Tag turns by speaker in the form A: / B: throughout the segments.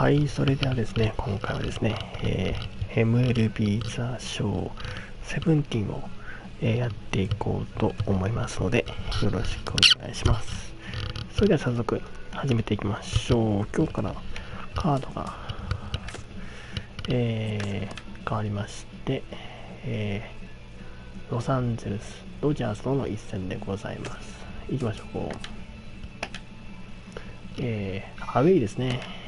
A: はい、それではですね、今回はですね、MLB ザショー17を、やっていこうと思いますので、よろしくお願いします。それでは早速始めていきましょう。今日からカードが、変わりまして、ロサンゼルスドジャースとの一戦でございます。いきましょう。アウェイですね。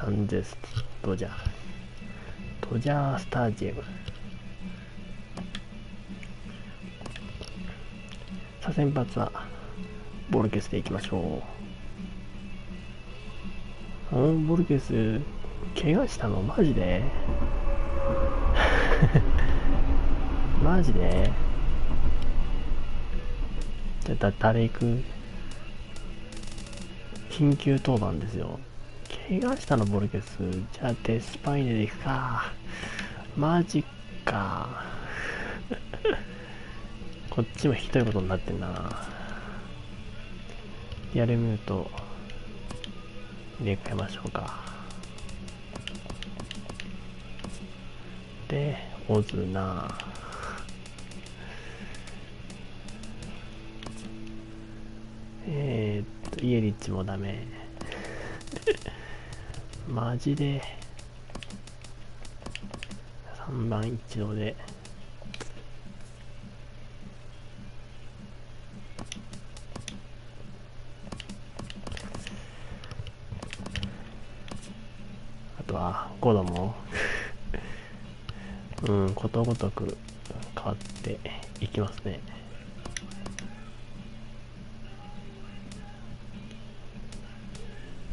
A: ロサンゼルスドジャースタジアム。さあ先発はボルケスでいきましょう。ボルケス怪我したのマジでマジで誰行く？緊急登板ですよ。怪我したのボルケス。じゃあデスパイネで行くか。マジかこっちもひどいことになってんな。リアルミュート入れ替えましょうか。でオズナイエリッチもダメマジで3番一度であとは5度もことごとく変わっていきますね。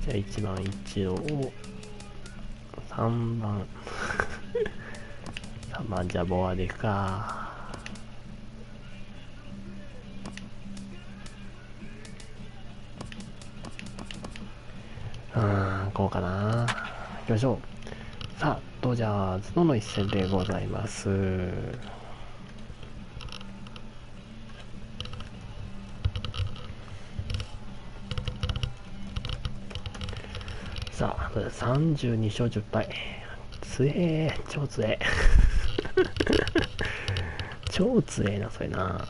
A: じゃあ1番一度を3番3番じゃあボアでいくか。こうかな。行きましょう。さあドジャースとの一戦でございます。さあ32勝10敗。強え、超強え超強えなそれな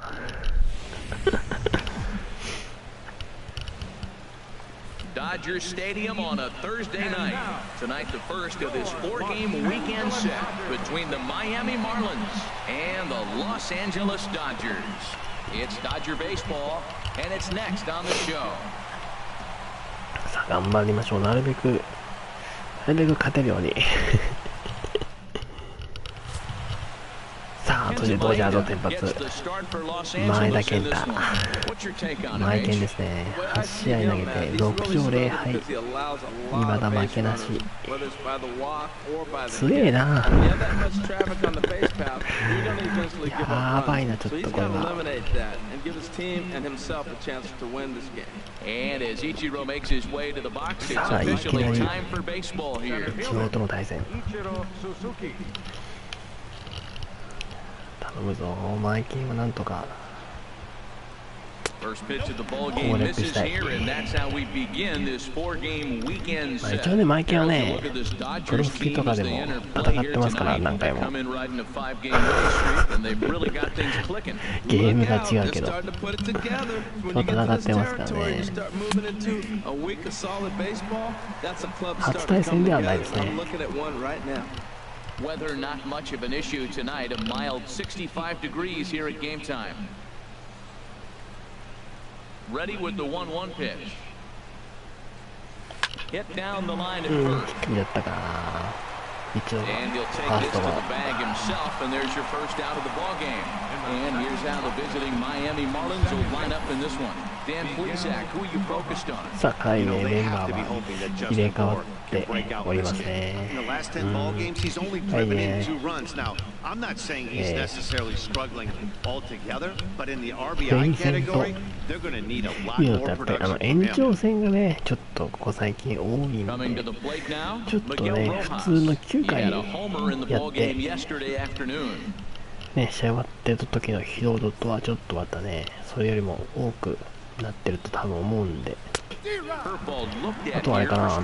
B: Dodger Stadium on a Thursday night. Tonight, the first of this four-game weekend set between the Miami Marlins and the Los Angeles Dodgers. It's Dodger baseball, and it's next on the show.
A: さあ頑張りましょう。なるべく勝てるようにさあ途中ドジャーの先発前田健太前健ですね。8試合投げて6勝0敗未だ負けなし。強えなやばいなちょっとこれは。さあいきなり妹の対戦頼むぞ。マイキンはなんとか攻略したい。一応ねマイキンはねプロスピとかでも戦ってますから何回もゲームが違うけど戦ってますからね。初対戦ではないですね。
B: Weather not much of an issue tonight, a mild 65 degrees here at game time. Ready with the 1-1 pitch. Hit down the line at first. And he'll take this to the bag himself, and there's your first out of the ball game. And here's how the visiting Miami Marlins will line up in this one. Dan Plesac, who are you focused on?
A: さあ海外メンバーは入れ替わっておりますね。はいね。前線というのとやっぱり延長戦がねちょっとここ最近多いんでちょっとね普通の9回やってね試合終わってた時の疲労度とはちょっとまたねそれよりも多くなってると多分思うんで、あとはあれかな、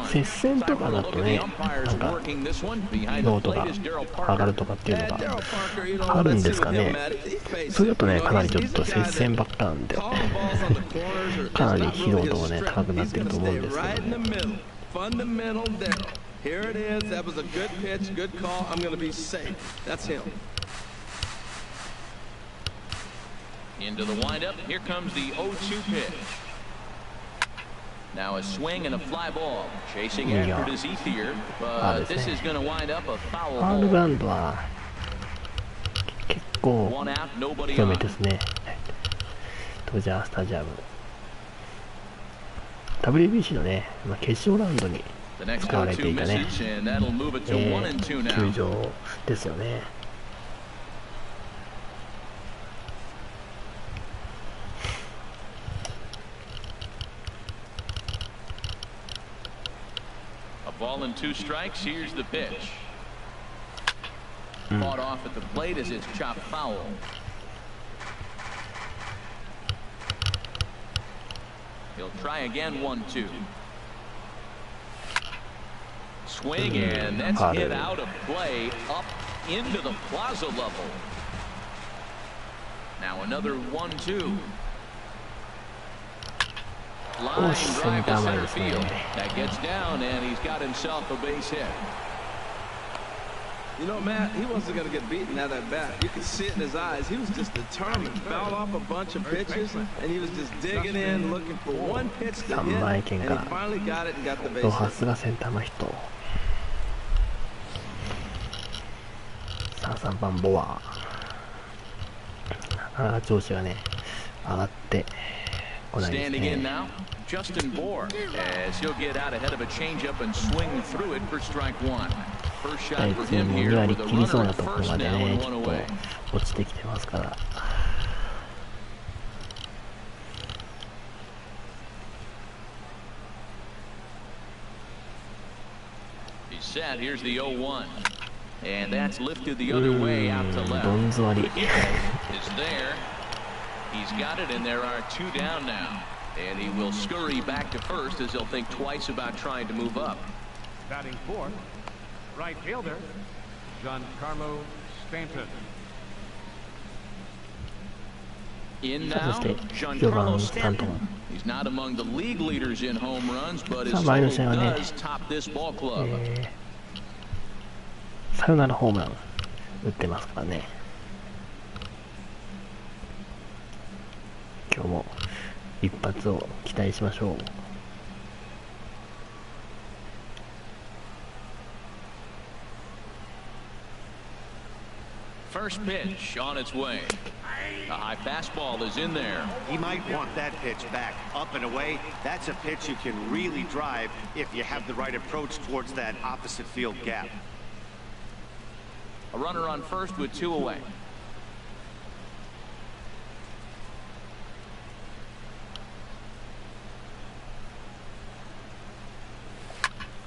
A: 接戦とかだとね、なんか疲労とか上がるとかっていうのがあるんですかね。それだとね、かなりちょっと接戦ばっかなんでかなり疲労度がね高くなってると思うんですけどね。
C: Here it is. That was a good pitch, good call. I'm going to be safe. That's him.
B: Into the windup. Here comes the 0-2 pitch. Now a swing and a fly ball. Chasing after it is Ethier, but this is going to wind up a foul ball.
A: アールグラウンドは結構強めですね。ドジャースタジアム。WBC のね、決勝ラウンドに使われていたね、球場ですよね。
B: A ball and 2 strikes. Here's the pitch. Fought off at the plate as it's chopped foul. He'll try again. 1-2. Swing, and that's hit out of play up into the plaza level. Now another 1-2. Line drive to center field. That gets down, and he's got himself a base hit.
C: You know, Matt, he wasn't going to get beaten at that bat. You could see it in his eyes. He was just determined. Fouled off a bunch of pitches, and he was just digging in, looking for one pitch to hit, and he finally got it and got the base hit.
A: さすがセンターの人。さあ3番ボア。調子がね上がってこないですね。
B: Justin Bohr, as he'll get out ahead of a changeup and swing through it for strike 1. First shot for him here with a runner at first now and 1 away.
A: 落ちてきてますから。
B: He's set. Here's the 0-1. And that's lifted the other way out to left.
A: どん詰まり。
B: Is there. He's got it, and there are 2 down now. And he will scurry back to first as he'll think twice about trying to move up.
D: Batting fourth, right fielder, Giancarlo Stanton.
B: In now, Giancarlo Stanton. He's not among the league leaders in home runs, but his total does top this ball club.
A: サヨナラホームラン打ってますからね。今日も一発を期待しましょう。
B: First pitch on its way. A high fastball is in there.
E: He might want that pitch back, up and away. That's a pitch you can really drive if you have the right approach towards that opposite field gap.
B: A runner on first with 2 away.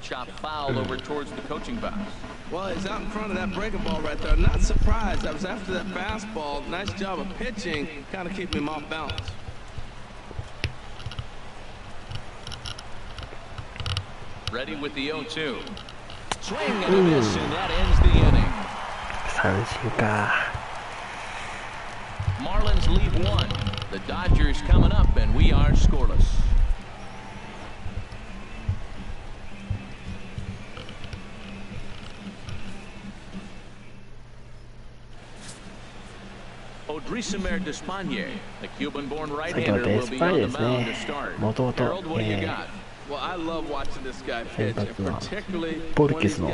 B: Chop foul over towards the coaching box.
C: Well, he's out in front of that breaking ball right there. Not surprised. That was after that fastball. Nice job of pitching, kind of keeping him off balance.
B: Ready with the 0-2. Swing and a miss, and that ends the inning.
A: 三振か。
B: Marlins lead 1. The Dodgers coming up, and we are scoreless. Odrisamer Despaigne, the Cuban-born right-hander, will be on the mound to start. Harold, what do you got?
C: Well, I love watching this guy pitch, particularly
A: ポルケスの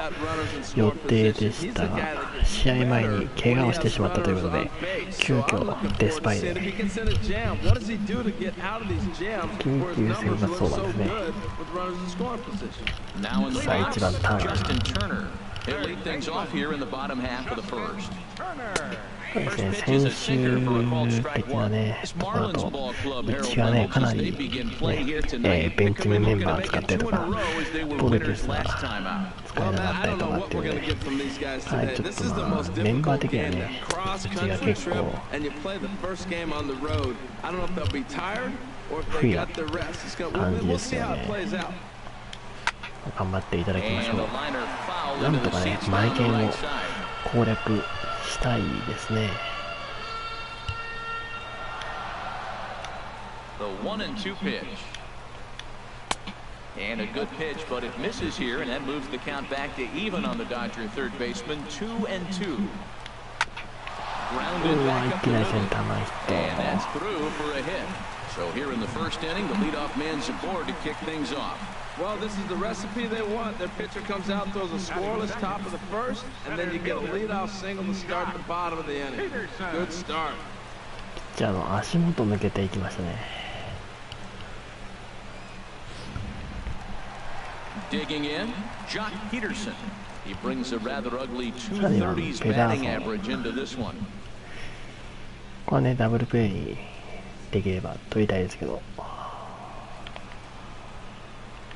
A: 予定でしたが、試合前に怪我をしてしまったということで、急遽デスパイネ緊急先発登板ですね。さあ1番ターナー。
B: He'll lead things off here in the bottom half of the first.
A: そうですね、先週的なね、ところだと、うちがね、かなり、ねベンチメンバー使ったりとか、ポルケスが使えなかったりとかっていうね、はい、ちょっとまあ、メンバー的にはね、うちが結構、不利な感じですよね。頑張っていただきましょう。なんとかね、マイケンを攻略したいですね。
B: The 1-2 pitch. And a good pitch, but it misses here, and that moves the count back to even on the Dodger third baseman, 2-2. Grounded back up the middle, and that's through for a hit. So here in the first inning, the leadoff man's aboard to kick things off.
C: Well, this is the recipe they want. Their pitcher comes out, throws a scoreless top of the first, and then you get a leadoff single to start the bottom of the inning. Good start.
A: じゃあ足元抜けていきましたね。
B: Digging in, Jock Peterson. He brings a rather ugly 230s batting average into this one.
A: ここはね、ダブルプレーにできれば取りたいですけど。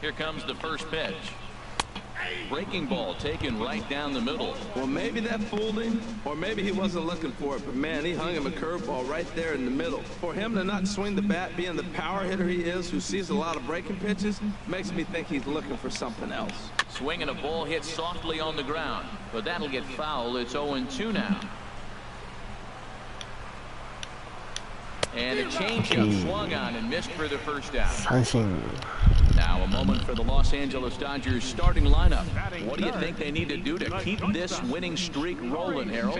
B: Here comes the first pitch. Breaking ball taken right down the middle.
C: Well, maybe that fooled him, or maybe he wasn't looking for it, but man, he hung him a curveball right there in the middle. For him to not swing the bat, being the power hitter he is, who sees a lot of breaking pitches, makes me think he's looking for something else.
B: Swinging a ball hit softly on the ground, but that'll get foul. It's 0-2 now. And a changeup swung on and missed for the first out.
A: 三振。
B: Now a moment for the Los Angeles Dodgers starting lineup. What do you think they need to do to keep this winning streak rolling, Harold?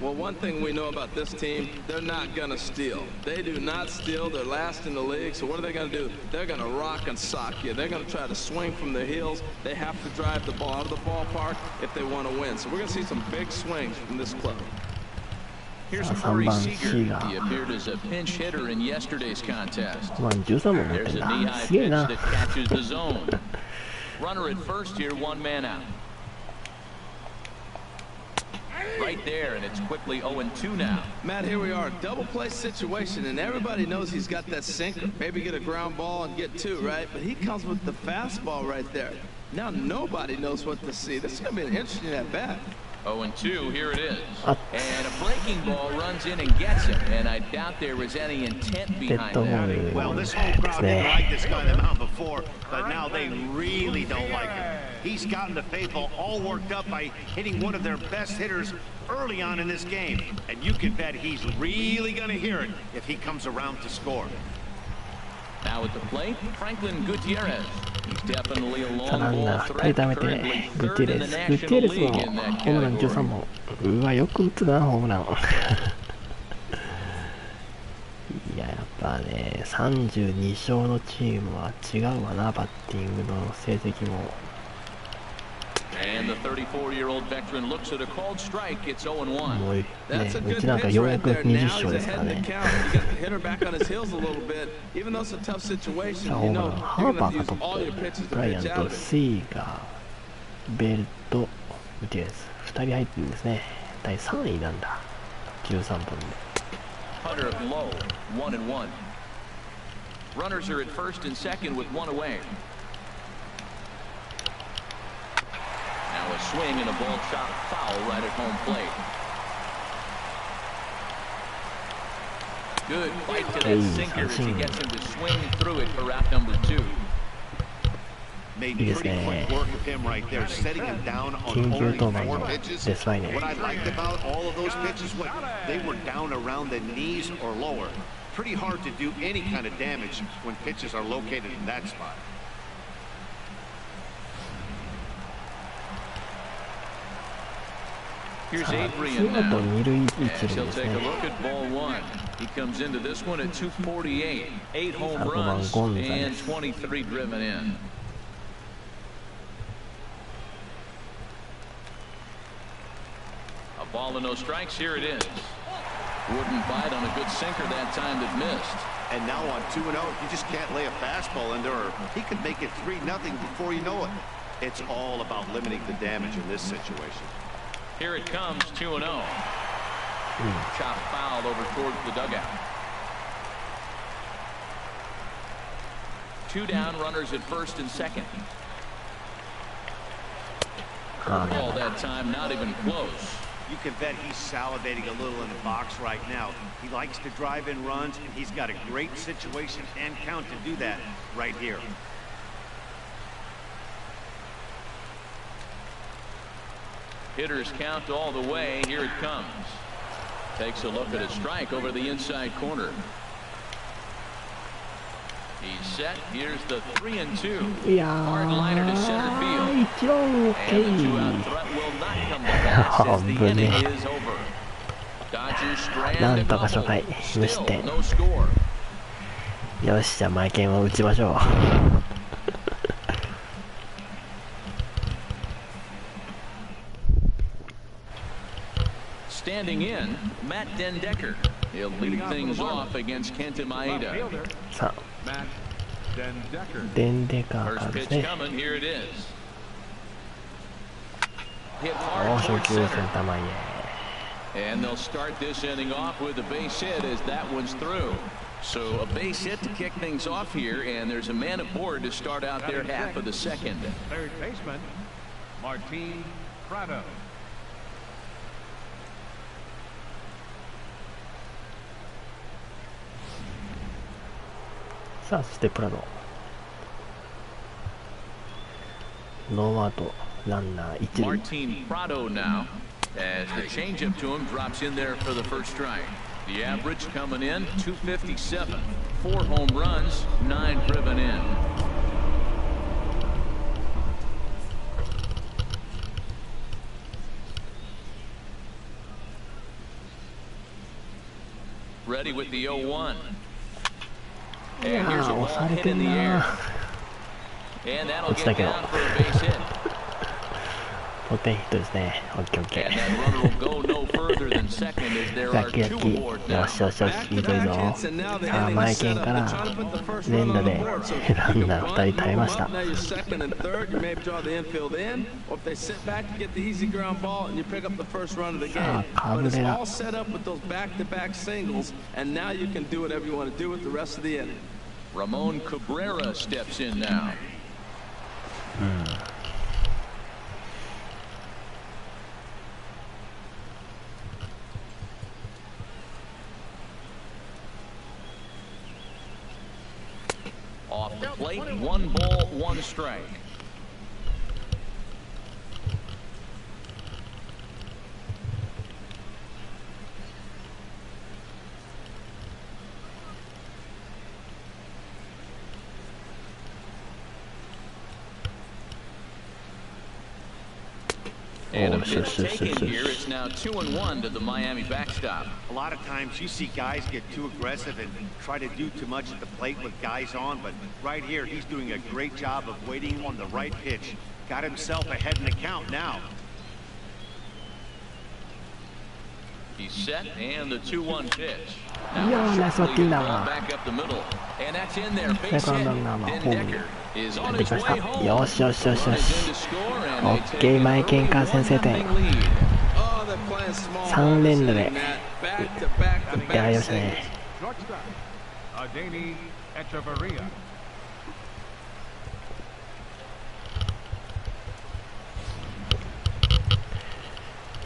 C: Well, one thing we know about this team, they're not going to steal. They do not steal. They're last in the league. So what are they going to do? They're going to rock and sock you. They're going to try to swing from their heels. They have to drive the ball out of the ballpark if they want to win. So we're going to see some big swings from this club.
B: Here's Murray Seager. He appeared as a pinch hitter in yesterday's contest. There's a knee-high pitch that catches the zone. Runner at first here, one man out. Right there, and it's quickly 0-2 now.
C: Matt, here we are, double play situation, and everybody knows he's got that sinker. Maybe get a ground ball and get two, right? But he comes with the fastball right there. Now nobody knows what to see. This is going to be an interesting at-bat.
B: 0-2, here it is. And a breaking ball runs in and gets him, and I doubt there was any intent behind that.
E: Well, this whole crowd didn't like this guy on the mound before, but now they really don't like him. He's gotten the faithful all worked up by hitting one of their best hitters early on in this game, and you can bet he's really going to hear it if he comes around to score.
B: Now at the plate, Franklin Gutierrez. He's definitely a
A: さあランナー2人貯めてグティレスもホームラン13本。うわ、よく打つなホームラン。いや、やっぱね、32勝のチームは違うわな、バッティングの成績も。
B: And the 34-year-old veteran looks at a called strike. It's 0-1.
A: もうね、うちなんかようやく20勝ですからね。さあ、ホームラン、ハーパーがトップ、ブライアント、スイーガー、ベルト、グティレス、2人入ってるんですね。第3位なんだ、13本で。
B: Hunter low, 1-1. Runners are at first and second with one away. Now a swing and a ball shot foul right at home plate. Good fight to that sinker as he gets him to swing through it for out number 2.
E: Made pretty quick work of him right there, setting him down on only 4 pitches. What I liked about all of those pitches was they were down around the knees or lower. Pretty hard to do any kind of damage when pitches are located in that spot.
B: Here's Adrian now, as he'll take a look at ball 1. He comes into this one at 248, 8 home runs, and 23 driven in. A ball and no strikes, here it is. Wouldn't bite on a good sinker that time that missed.
E: And now on 2-0, you just can't lay a fastball in there, or he could make it 3-0 before you know it. It's all about limiting the damage in this situation.
B: Here it comes, 2-0. Chop foul over towards the dugout. 2 down, runners at first and second. Curveball that time, not even close.
E: You can bet he's salivating a little in the box right now. He likes to drive in runs, and he's got a great situation and count to do that right here.
B: Hitters count all the way. Here it comes. Takes a look at a strike over the inside corner. He's set. Here's the 3-2. Hard liner to center field. And the two-out threat will not come to pass as the inning is over. Dodgers strand a couple. No score.
A: よし、じゃあマイケンを打ちましょう。
B: Standing in, Matt Dendecker. He'll lead things off against Kenta Maeda.
A: さあ、デンデカーから
B: First
A: です
B: pitch
A: ね。
B: coming. Here it is. Hit
A: お
B: hard
A: 初
B: towards
A: 球セン
B: center.
A: ター前へ。
B: And they'll start this inning off with a base hit as that one's through. So a base hit to kick things off here, and there's a man aboard to start out their half of the second.
D: Third baseman, Martin Prado.
A: さあ、そしてプラド。ノーアウト、ランナー一塁。
B: Martin Prado now, as the changeup to him drops in there for the first strike. The average coming in 257, 4 home runs, 9 driven in. Ready with the 0-1. And here's a ball hit in the air. And that'll get down for a base hit.
A: ポテンヒットですね。オッケーオッケ
B: And
A: ー。
B: that runner will go no further than second as there
A: さあ、
B: are
A: キラ
B: two
A: キ。
B: aboard
A: よ
B: now.
A: しよしよし、いいぞいいぞ。さあ、マイケンから連打でランナー2人耐えました。
C: Now you're second and third. You may draw the infield in, or if they sit back, you get the easy ground ball and you pick up the first run of the game. But it's all set up with those back-to-back singles, and now you can do whatever you want to do with the rest of the inning.
B: Ramon Cabrera steps in now. Off the plate, 1 ball, 1 strike. And a pitch taken here. It's now 2-1 to the Miami backstop.
E: A lot of times you see guys get too aggressive and try to do too much at the plate with guys on, but right here he's doing a great job of waiting on the right pitch. Got himself ahead in the count now.
B: He's set, and the 2-1 pitch.
A: Yeah, nice working now.
B: Back up the middle, and that's in there. Base hit. Dendecker is on his way home.
A: よしよしよしよ
B: Runners
A: し。
B: in to score, and
A: オ
B: they
A: ッ
B: take
A: ケー、マイケンから
B: a
A: 先制点。
B: 1-0 lead.
C: Oh, they're playing small
A: 3 連打
C: ball
A: で
C: back-to-back-to-back
A: やりましたね。
D: Shortstop, Adeni Echeverria.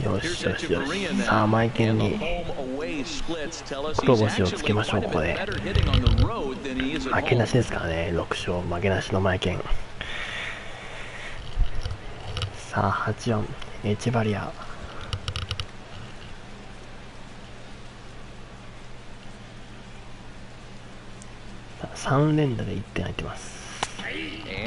A: よしよしよし。さあ、マイケンに黒星をつけましょう、ここで。負けなしですからね、6勝負けなしのマイケン。さあ、8-4、エチェバリア。3連打で1点入ってます。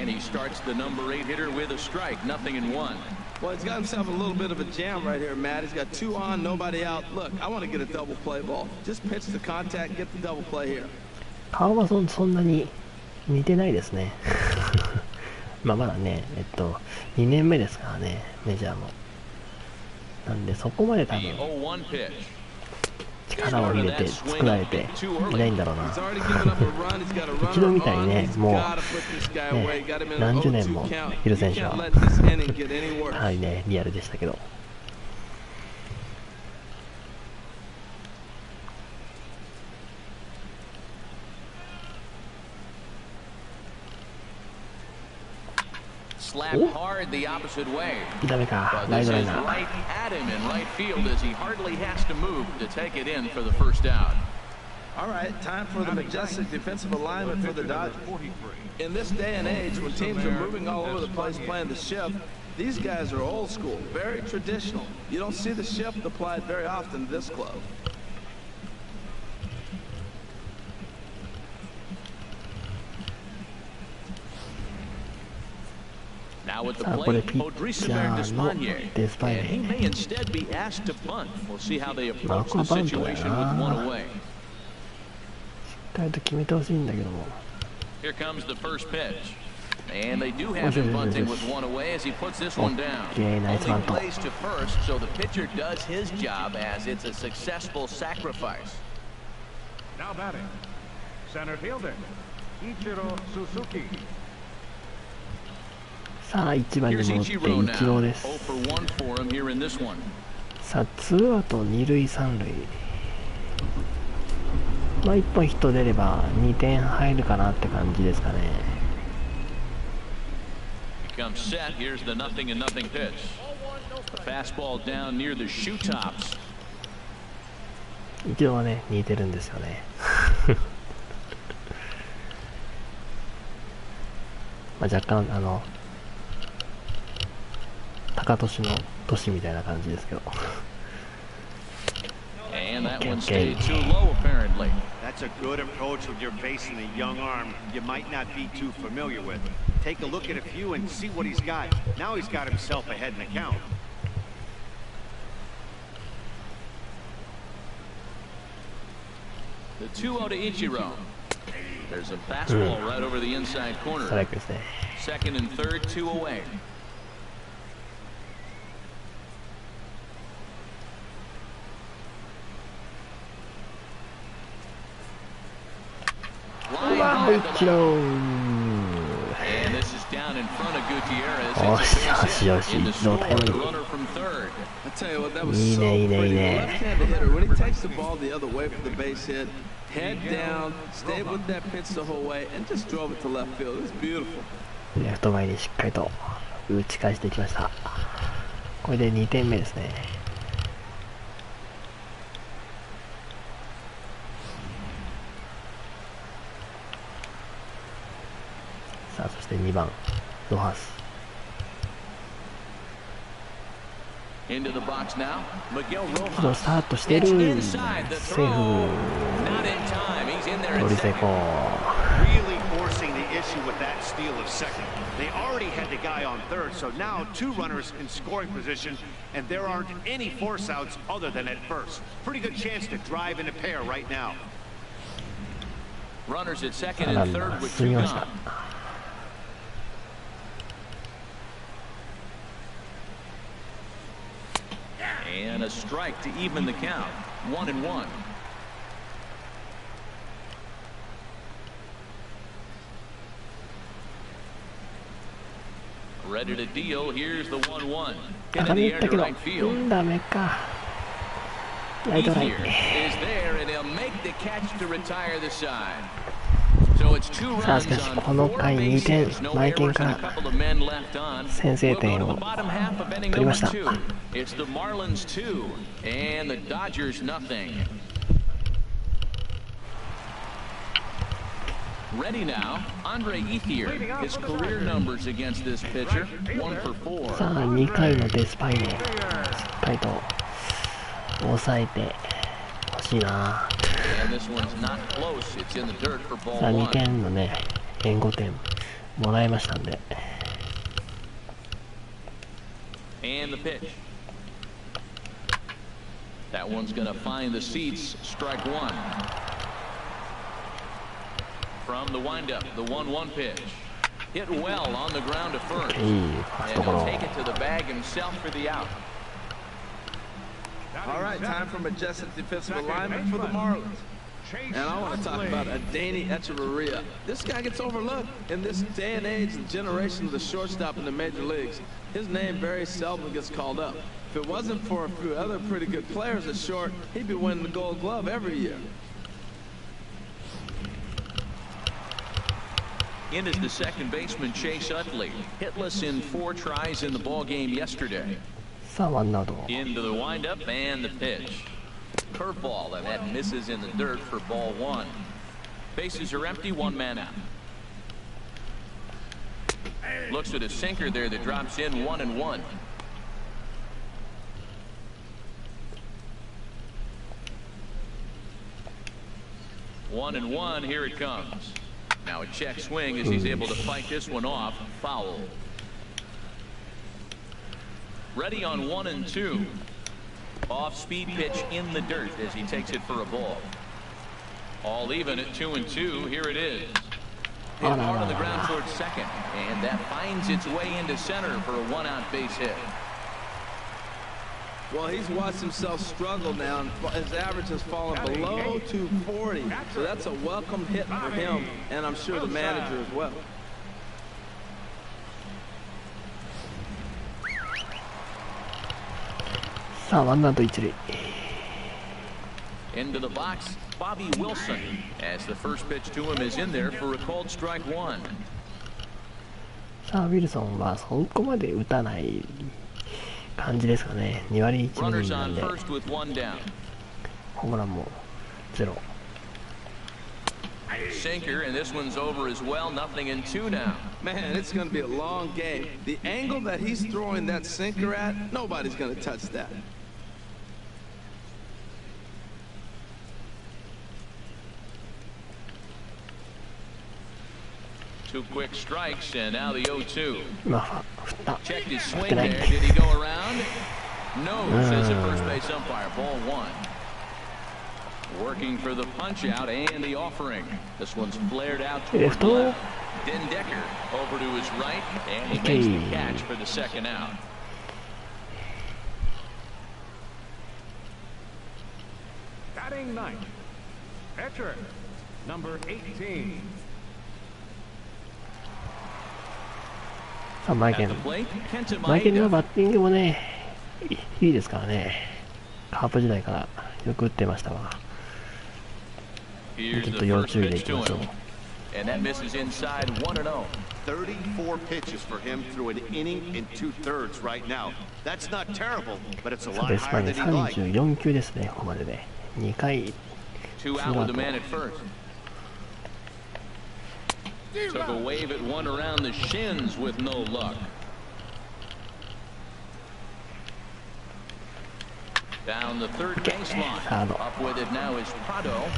B: And he starts the number 8 hitter with a strike, 0-1.
C: Well, he's got himself a little bit of a jam right here, Matt. He's got 2 on, nobody out. Look, I want to get a double play ball. Just pitch the contact, get the double play here.
A: 顔はそんなに似てないですね。まあまだね、2年目ですからね、メジャーも。なんでそこまで多分力を入れて作られていないんだろうな。一度みたいにね、もう、何十年もいる選手はかなりね、リアルでしたけど。
B: slapped hard the opposite way.
A: ダメか、
B: But
A: ライ
B: this
A: トライ
B: is
A: ナー。
B: right at him in right field as he hardly has to move to take it in for the first out.
C: All right, time for the majestic defensive alignment for the Dodgers. In this day and age, when teams are moving all over the place playing the shift, these guys are old school, very traditional. You don't see the shift applied very often to this club.
B: Now with the plate, Odrisamer Despaigne, and he may instead be asked to bunt. We'll see how they approach the situation with one away.
A: しっかりと決めてほしいんだけども。
B: Here comes the first pitch. And they do have him bunting with one away as he puts this one down. Only plays to first, so the pitcher does his job as it's a successful sacrifice.
D: Now batting, center fielder, Ichiro Suzuki.
A: さあ1番に
B: Here's
A: 戻って
B: Ichiro
A: イチロー
B: now.
A: です。
B: 0 for 1 for him here in this one.
A: さあツーアウト2塁3塁。まあ1本ヒット出れば2点入るかなって感じですかね。
B: Comes set. Here's the 0-0 pitch. A fastball down near the shoe tops.
A: 一度はね似てるんですよね。まあ若干高年の年みたいな感じですけど。
B: And that one stayed too low apparently.
E: That's a good approach with your facing a young arm you might not be too familiar with. Take a look at a few and see what he's got. Now he's got himself ahead in the count.
B: The 2-0 to Ichiro. There's a fastball right over the inside corner.
A: ストライクですね。
B: Second and third, 2 away. Line high to the and this is down in front of Gutierrez. In the score, the runner from third.
C: I tell you what, that was so pretty. Left-handed hitter, when he takes the ball the other way for the base hit, head down, stayed with that pitch the whole way, and just drove it to left field. It was beautiful.
A: レフト前にしっかりと打ち返していきました。これで2点目ですね。さあそして2番ロハス。
B: Into the box now. Miguel
A: 一度
B: Rojas.
A: スタートしてる。セ
B: Inside
A: ー
B: the
A: フ。
B: throw. Not in time. He's in there
A: 取
B: at
A: り成
B: second.
A: 功。
E: Really forcing the issue with that steal of second. They already had the guy on third, so now 2 runners in scoring position, and there aren't any force outs other than at first. Pretty good chance to drive in a pair right now.
B: Runners at second and third with 2 gone. And a strike to even the count. 1-1. Ready to deal. Here's the 1-1. Hit in the air to right field.
A: ダメか。ライトライン。
B: Here is there, and he'll make the catch to retire the side. So it's 2
A: さあ
B: runs
A: しかし
B: on
A: この
B: 4
A: 回2点
B: bases. No
A: マイケン
B: errors
A: か
B: and a
A: ら
B: couple of men left on.
A: 先制
B: We'll
A: 点
B: go to
A: を
B: the bottom half of inning
A: 取りま
B: number
A: した。
B: 2. It's the Marlins 2 and the Dodgers nothing. Ready now, Andre Ethier. His career numbers against this pitcher, 1 for 4.
A: さあ2回のデスパイネしっかりと抑えてほしいな。
B: And this one's not close. It's in the dirt for
A: さあ
B: ball
A: 2
B: 1.
A: 点のね援護点もらいましたんで。
B: And the pitch. That one's going to find the seats. Strike 1. From the windup, the 1-1 pitch. Hit well on the ground to first.
A: いいファース
B: And
A: トゴ
B: he'll
A: ロ。
B: take it to the bag himself for the out.
C: All right, time for majestic defensive alignment for the Marlins. And I want to talk about Adeiny Echeverria. This guy gets overlooked in this day and age and generation of the shortstop in the major leagues. His name very seldom gets called up. If it wasn't for a few other pretty good players at short, he'd be winning the Gold Glove every year.
B: In is the second baseman Chase Utley, hitless in 4 tries in the ball game yesterday.
A: さあワンアウト。
B: Into the windup and the pitch. Curveball, and that misses in the dirt for ball 1. Bases are empty, 1 man out. Looks at a sinker there that drops in 1-1. One and one, here it comes. Now a check swing as he's able to fight this one off. Foul. Ready on 1 and 2. Off speed pitch in the dirt as he takes it for a ball. All even at 2 and 2. Here it is. Hit hard on the ground towards second, and that finds its way into center for a 1-out base hit.
C: Well, he's watched himself struggle now, and his average has fallen below 240. So that's a welcome hit for him, and I'm sure the manager as well.
B: Into the box, Bobby Wilson, as the first pitch to him is in there for a called strike 1.
A: さあウィルソンはそこまで打たない感じですかね。2割1厘なんで、ホームランも0。
B: Sinker, and this one's over as well. 0-2 now.
C: Man, it's going to be a long game. The angle that he's throwing that sinker at, nobody's going to touch that.
B: Two quick strikes, and now the 0-2.
A: 今振った。
B: Checked his
A: 振っ
B: swing
A: てない。
B: there. Did he go around? No, says the first base umpire. Ball 1. Working for the punch out and the offering. This one's flared out toward the left. Den Decker over to his right, and he makes the catch for the second out.
D: Batting ninth, pitcher, number 18.
A: さあマイケルのバッティングもねいいですからね。カープ時代からよく打ってましたが、ちょっと要注意でいきましょう。
B: And that misses inside 1-0.
E: 34 pitches for him through an inning and 2/3 right now. That's not terrible, but it's a lot higher than he'd like.
A: 34球ですね、ここまでで。2回。
B: 2 out with the man at first. Took a wave at one around the shins with no luck. Down the third baseline. Up with it now is Prado.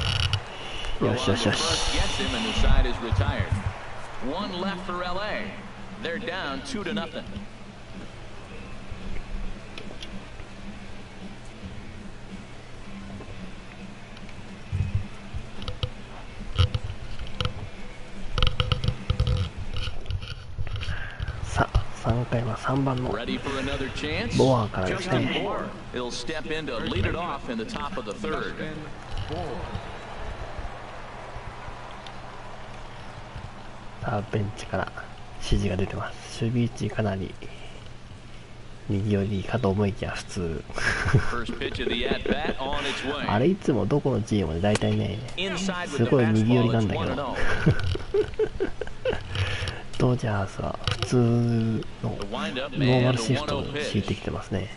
B: Gets him, and the side is retired. One left for LA. They're down 2-0. Ready for another chance? Justin Bohr. He'll step in to lead it off in the top of the third.
A: さあベンチから指示が出てます。守備位置かなり右寄りかと思いきや普通。あれいつもどこのチームで大体ねすごい右寄りなんだけどドジャースは普通のノーマルシフトを敷いてきてますね。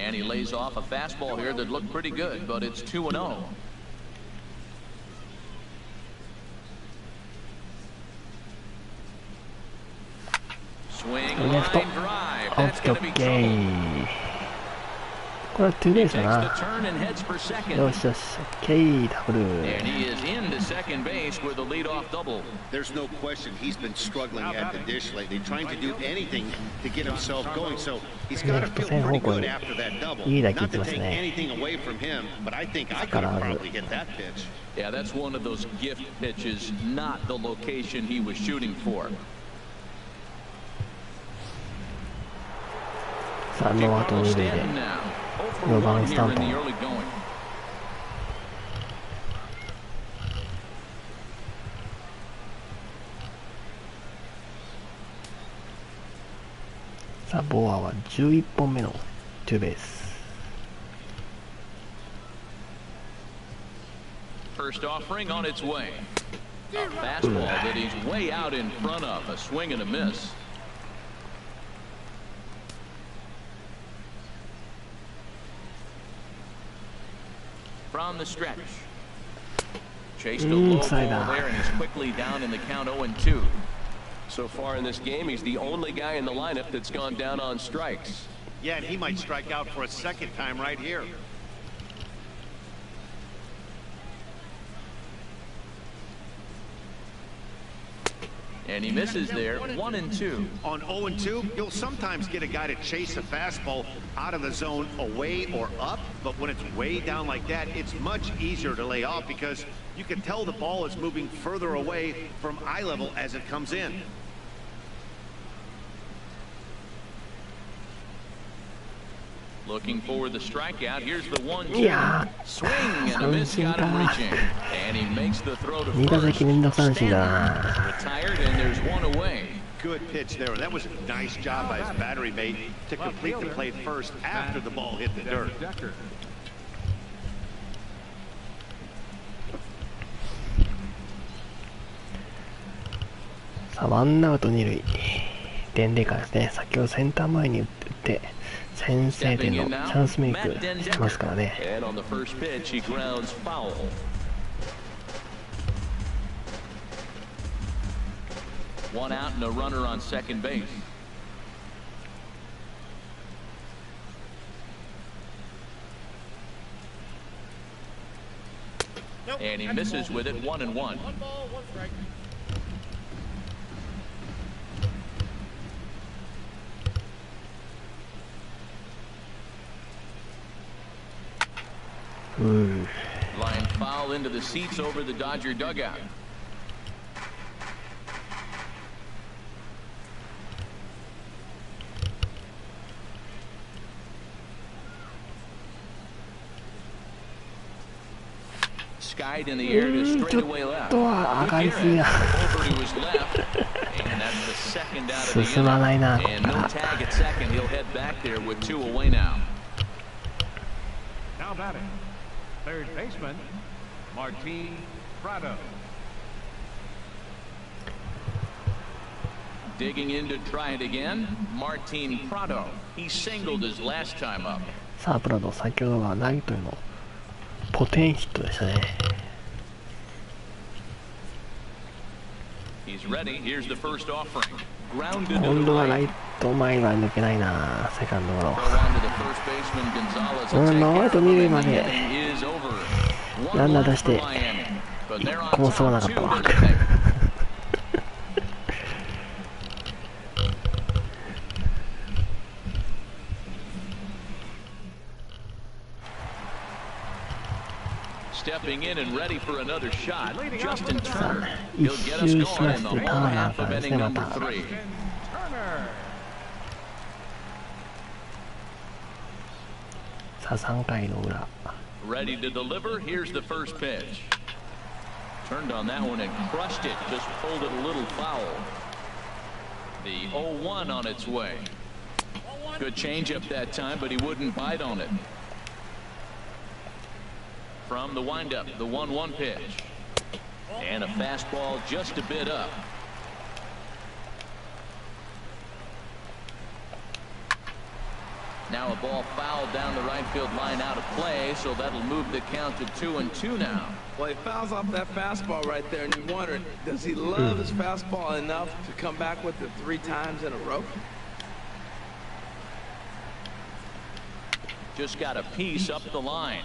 B: And he lays off a fastball here that looked pretty good, but it's 2-0. Swing line drive. That's going to be trouble.
A: これはツーベースだな。よしよし、OK、ダブル。
B: And he is into second base with a leadoff double.
E: There's no question he's been struggling at the dish lately, trying to do anything to get himself going. So he's got to feel pretty good after that double. Not to take anything away from him, but I think I could have probably hit that pitch.
B: Yeah, that's one of those gift pitches, not the location he was shooting for.
A: さあノーアウト2塁で4番スタントン。さあボアは11本目のツーベース。
B: First offering on its way. A fastball that he's way out in front of. A swing and a miss. From the stretch. Chased a low ball there, and he's quickly down in the count 0-2.
F: So far in this game, he's the only guy in the lineup that's gone down on strikes.
E: Yeah, and he might strike out for a second time right here.
B: And he misses there, 1-2.
E: On 0-2, you'll sometimes get a guy to chase a fastball out of the zone away or up, but when it's way down like that, it's much easier to lay off because you can tell the ball is moving further away from eye level as it comes in.
B: Looking for the strikeout. Here's the 1-2. Swing and a miss, got him reaching. And he makes the throw to first. Retired, and there's one away.
E: Good pitch there. That was a nice job by his battery mate to complete the play first after the ball hit the dirt.
A: さあ、ワンアウト二塁。伝令からですね、先ほどセンター前に打って、先制点のチャンスメイクしますからね。
B: One out and a runner on second base. And he misses with it, 1-1.
D: One ball, one strike.
B: Line foul into the seats over the Dodger dugout. Skied in the air to straightaway left. Over to his left. And that's the second out of the inning. And no tag at second. He'll head back there with two away now.
D: Now batting, third baseman, Martin Prado.
B: Digging in to try it again, Martin Prado. He singled his last time up.
A: さあ、プラド、先ほどはライトへのポテンヒットでしたね。
B: He's ready. Here's the first offering.
A: 今度はライト前は抜けないな、セカンドゴロ。ノーアウト二塁までランナー出して1個もそうなかったわ。
B: Stepping in and ready for another shot, Justin Turner. He'll get us going in the home half of inning number 3. Ready to deliver. Here's the first pitch. Turned on that one and crushed it. Just pulled it a little foul. The 0-1 on its way. Good changeup that time, but he wouldn't bite on it. From the windup, the 1-1 pitch. And a fastball just a bit up. Now a ball fouled down the right field line out of play, so that'll move the count to 2-2 now.
C: Well, he fouls off that fastball right there, and you wonder, does he love his fastball enough to come back with it 3 times in a row?
B: Just got a piece up the line.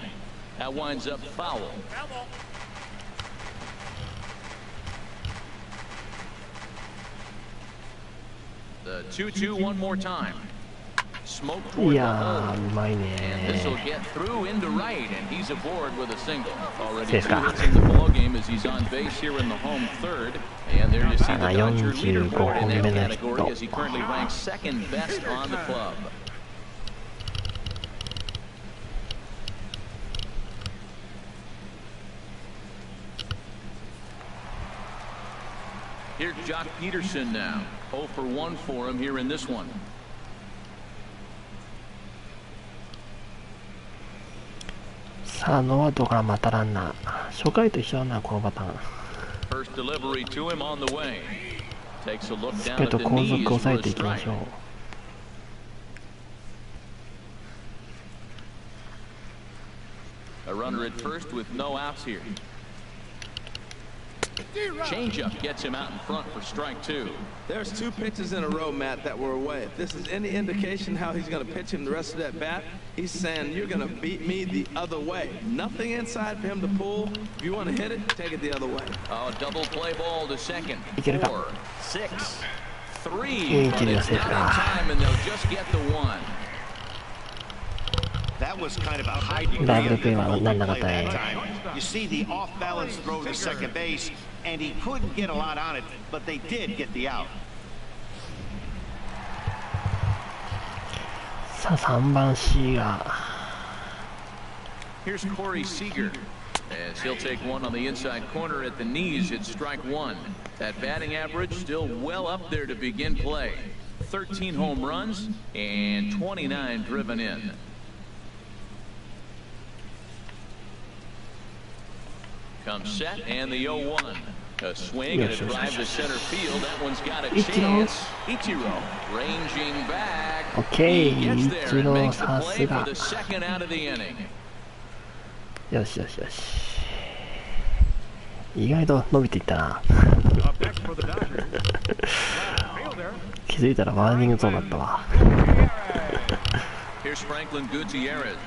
B: That winds up foul. The 2-2 one more time. Smoke toward the hole. And this will get through into right, and he's aboard with a single. Already 2 hits in the ball game as he's on base here in the home third. And there you see the Dodger leaderboard in that category as he currently ranks second best on the club. Here's Jock Peterson now. 0 for 1 for him here in this one.
A: さあ、ノーアウトからまたランナー。初回と一緒だな、このパターン。
B: First delivery to him on the way. Takes a look
A: しっ
B: down
A: かり
B: at
A: と
B: the
A: 後続
B: knees
A: を抑
B: for
A: え
B: a
A: ていきまし
B: strike.
A: ょう。
B: A runner at first with no outs here. Changeup gets him out in front for strike two.
C: There's 2 pitches in a row, Matt, that were away. If this is any indication how he's going to pitch him the rest of that bat, he's saying you're going to beat me the other way. Nothing inside for him to pull. If you want to hit it, take it the other way.
B: Oh, double play ball to second.
A: いけるか。
B: 4, 6, 3. But it's not in time, and they'll just get the one.
E: That was kind of a high degree
A: Double
E: of
A: playは
E: difficulty
A: なんなかっ
E: play
A: た
E: that
A: ね。
E: time. You see the off-balance throw to second base, and he couldn't get a lot on it, but they did get the out.
A: さあ3番 C が
B: Here's Corey Seager as he'll take one on the inside corner at the knees. It's strike one. That batting average still well up there to begin play. 13 home runs and 29 driven in. Comes set and the 0-1. A swing and a drive to center field. That one's got a chance. Ichiro ranging back.
A: Okay,
B: He gets there and makes the
A: Ichiro,
B: play for
A: さすが。
B: the second out of the inning.
A: よしよしよし。意外と伸びていったな。
D: Up next for the Dodgers. Fielder.
A: 気づいたらワーニングゾーンだったわ。
B: Here's Franklin Gutierrez.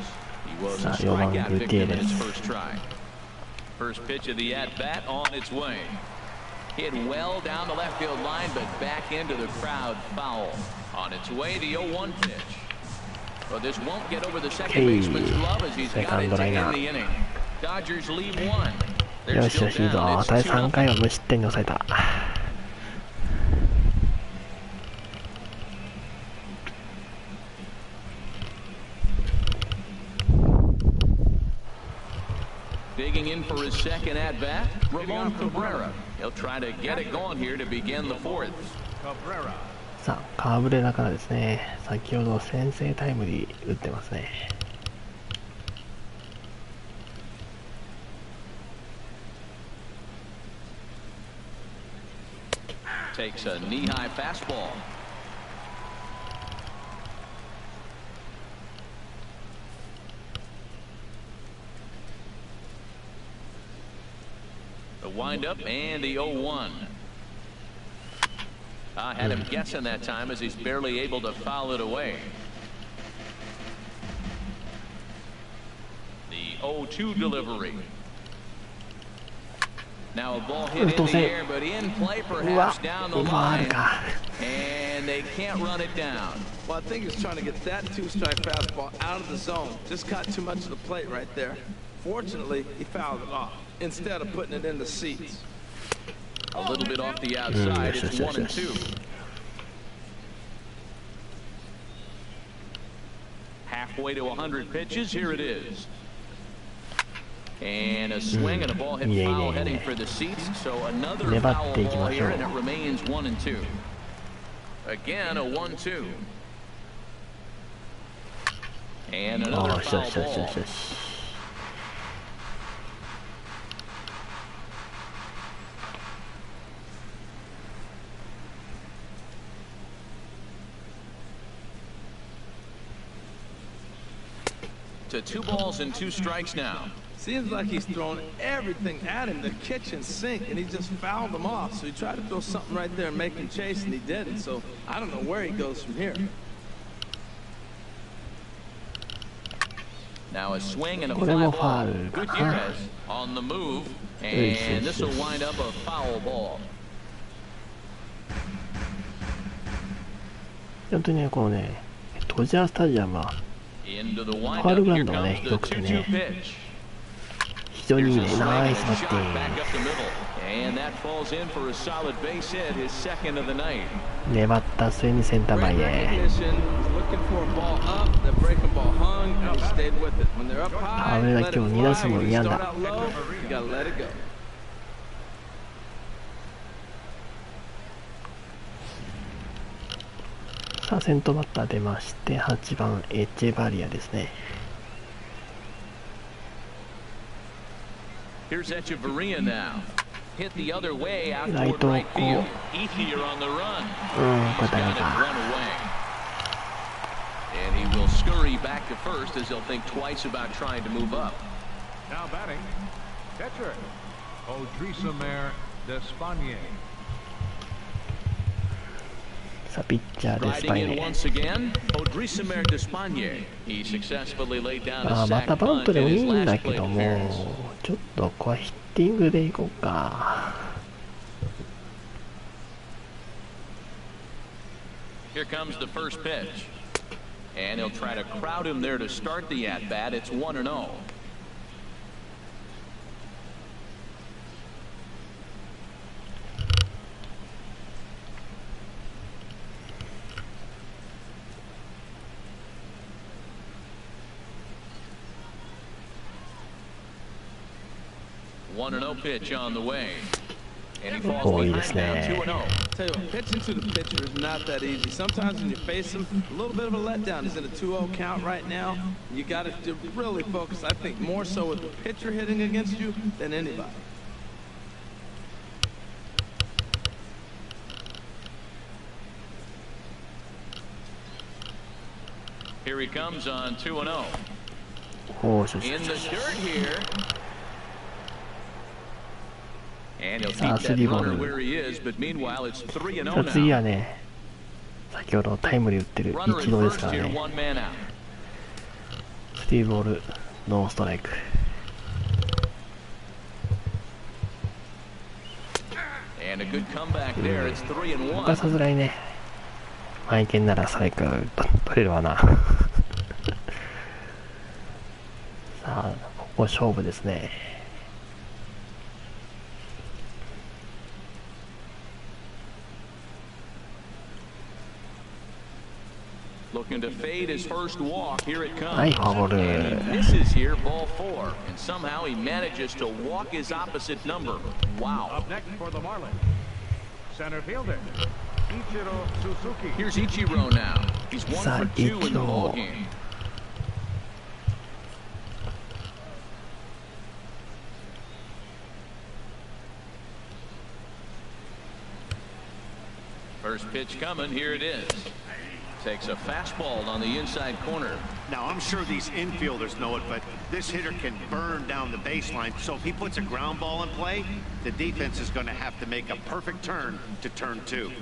B: He was a
A: さあ4番
B: strikeout
A: グティエ
B: victim
A: レ
B: in his
A: ス。
B: first try. First pitch of the at-bat on its way. Hit well down the left field line, but back into the crowd foul. On its way, the 0-1 pitch. But this won't get over the second baseman's glove as he's got it to end the inning. Dodgers lead one.
A: よ
B: They're
A: しよ
B: still
A: しいいぞ。
B: down. It's
A: 第
B: 2-0.
A: 3回は無失点に抑えた。
B: Digging in for his second at-bat, Ramon Cabrera. He'll try to get it going here to begin the fourth.
D: Cabrera.
A: さあカーブレラからですね。先ほど先制タイムリー打ってますね。
B: Takes a knee-high fastball. The windup and the 0-1. I had him guessing that time as he's barely able to foul it away. The 0-2 delivery. Now a ball hit in the air, but in play perhaps down the line. And they can't run it down.
C: Well, I think he's trying to get that 2-strike fastball out of the zone. Just got too much of the plate right there. Fortunately, he fouled it off instead of putting it in the seats.
B: A little bit off the outside. It's 1-2. Halfway to 100 pitches. Here it is. And a swing and a ball hit foul heading for the seats. So another foul ball here, and it remains 1-2. Again, a 1-2. And another foul ball. To 2 balls and 2 strikes now.
C: Seems like he's throwing everything at him, the kitchen sink, and he just fouled them off. So he tried to throw something right there and make him chase, and he didn't. So I don't know where he goes from here.
B: Now a swing and a fly ball. Gutierrez on the move, and this will wind up a foul ball.
A: 本当にね、このね、ドジャースタジアムは
B: Into the
A: ファール
B: windup.
A: グラウ
B: Here
A: ンドがね、
B: comes
A: ひ
B: the
A: どくて
B: 2-2
A: ね、
B: pitch.
A: 非常にいい
B: Here's
A: ね、
B: a swing
A: ナイ
B: and
A: ス
B: a
A: バッティ
B: shot
A: ン
B: back up the middle. And that falls in for a solid base hit, his second of the night.
A: グ。粘った末にセンター前
C: Great
A: へ。
C: recognition. Looking for a ball up. The breaking ball hung, and he stayed with it. When they're up high,
A: Cabrera
C: let it
A: 今日2
C: fly.
A: 打数の
C: When
A: 2
C: you
A: 安
C: start
A: 打。
C: out low, you gotta let it go.
A: さあ先頭バッター出まして、8番エチェバリアですね。
B: Here's Echeverria now. hit the other way out toward right field. Ethier on the run. He's got it run away. And he will scurry back to first as he'll think twice about trying to move up.
D: Now batting, catcher, Odrisamer Despaigne.
B: Riding in once again, Odrisamer Despaigne. He successfully laid down a sac bunt in his last plate appearance.
A: ちょっとここはヒッティングでいこうか。
B: Here comes the first pitch. And he'll try to crowd him there to start the at-bat. It's 1-0. One and 0 pitch on the way. And he falls behind down 2-0.
C: Tell you what, pitching to the pitcher is not that easy. Sometimes when you face him, a little bit of a letdown. He's in a 2-0 count right now. You got to really focus, I think, more so with the pitcher hitting against you than anybody.
B: Here he comes on 2-0. In the dirt here. And he'll keep that runner where he is, but meanwhile it's 3-0 now.
A: 次はね、先ほどタイムリー打ってる一度ですからね。3ボール、ノーストライク。ここはさすがにね、マイケンならストライク取れるわな。さあ、ここ勝負ですね。
B: Looking to fade his first walk. Here it comes.
A: And
B: he misses here, ball 4. And somehow he manages to walk his opposite number. Wow.
D: Up next for the Marlins, center fielder, Ichiro Suzuki.
B: Here's Ichiro now. He's 1 for 2 in the ball game. First pitch coming. Here it is. Takes a fastball on the inside corner.
E: Now, I'm sure these infielders know it, but this hitter can burn down the baseline. So if he puts a ground ball in play, the defense is going to have to make a perfect turn to turn 2.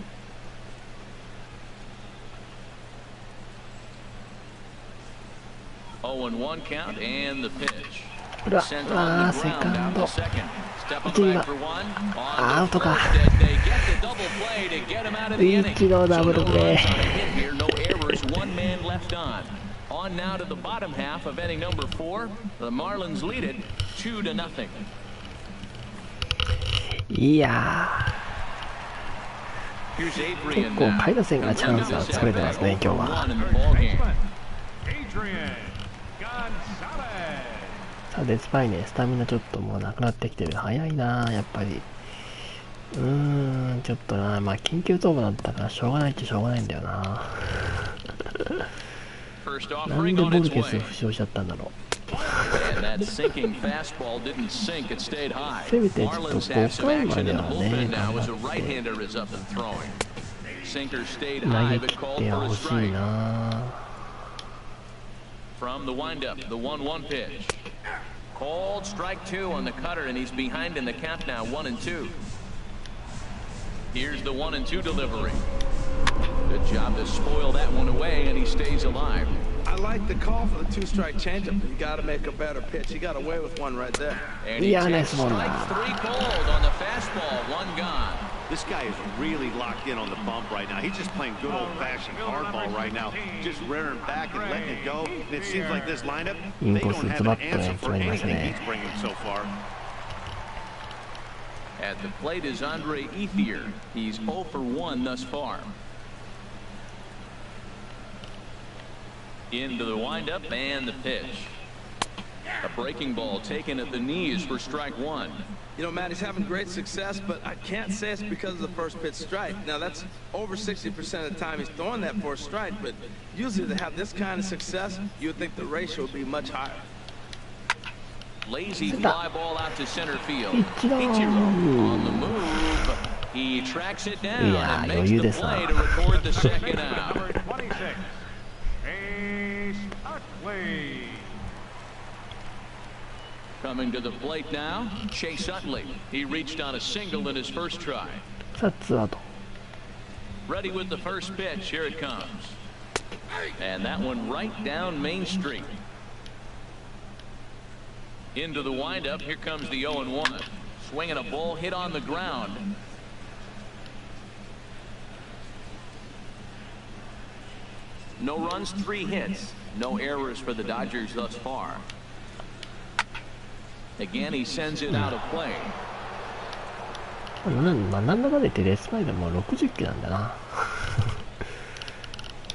B: Oh, and 1 count, and the pitch. Sent on the ground down the second. Stepping back for 1. On to first as they get the double play to get him out of the inning. So no runs on a hit here, no errors, 1 man left on. On now to the bottom half of inning number 4. The Marlins lead it 2-0.
A: いやー、結構下位打線がチャンスは作れてますね、今日は。さあ、デスパイね、スタミナちょっともうなくなってきてる。早いなー、やっぱり。ちょっとな、まあ緊急登板だったからしょうがないっちゃしょうがないんだよな。なんでボルケス負傷しちゃったんだろう。せめてちょっと5回まではね、頑張って投げ切ってほしいな。
B: From the windup, the 1-1 pitch. Called strike 2 on the cutter, and he's behind in the count now, 1-2. Here's the 1-2 delivery. Good job to spoil that one away, and he stays alive.
C: I like the call for the 2-strike changeup. You got to make a better pitch. He got away with one right there.
B: And he takes strike 3 cold on the fastball, 1 gone.
E: This guy is really locked in on the bump right now. He's just playing good old-fashioned hardball right now, just rearing back and letting it go. And it seems like this lineup, they don't have an answer for anything he's bringing so far.
B: At the plate is Andre Ethier. He's 0 for 1 thus far. Into the windup and the pitch. A breaking ball taken at the knees for strike 1.
C: You know, Matt, he's having great success, but I can't say it's because of the first pitch strike. Now, that's over 60% of the time he's throwing that for a strike, but usually to have this kind of success, you would think the ratio would be much higher.
B: Lazy fly ball out to center field. Ichiro on the move. He tracks it down and makes the play to record the second out.
D: Number 26, Ace Utley.
B: Coming to the plate now, Chase Utley. He reached on a single in his first try. Ready with the first pitch. Here it comes. And that one right down Main Street. Into the windup. Here comes the 0-1. Swinging a ball hit on the ground. No runs, 3 hits. No errors for the Dodgers thus far. Again, he sends it out of play.
A: なんだかで言ってレース前でもう60キロなんだな。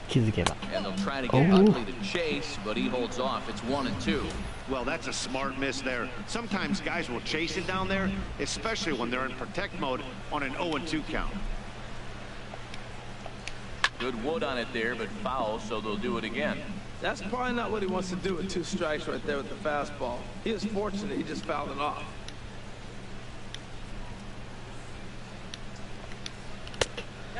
A: 気づけば。
B: And they'll try to get Utley to chase, but he holds off. It's 1-2.
E: Well, that's a smart miss there. Sometimes guys will chase it down there, especially when they're in protect mode on an 0-2 count.
B: Good wood on it there, but foul, so they'll do it again.
C: That's probably not what he wants to do with 2 strikes right there with the fastball. He was fortunate he just fouled it off.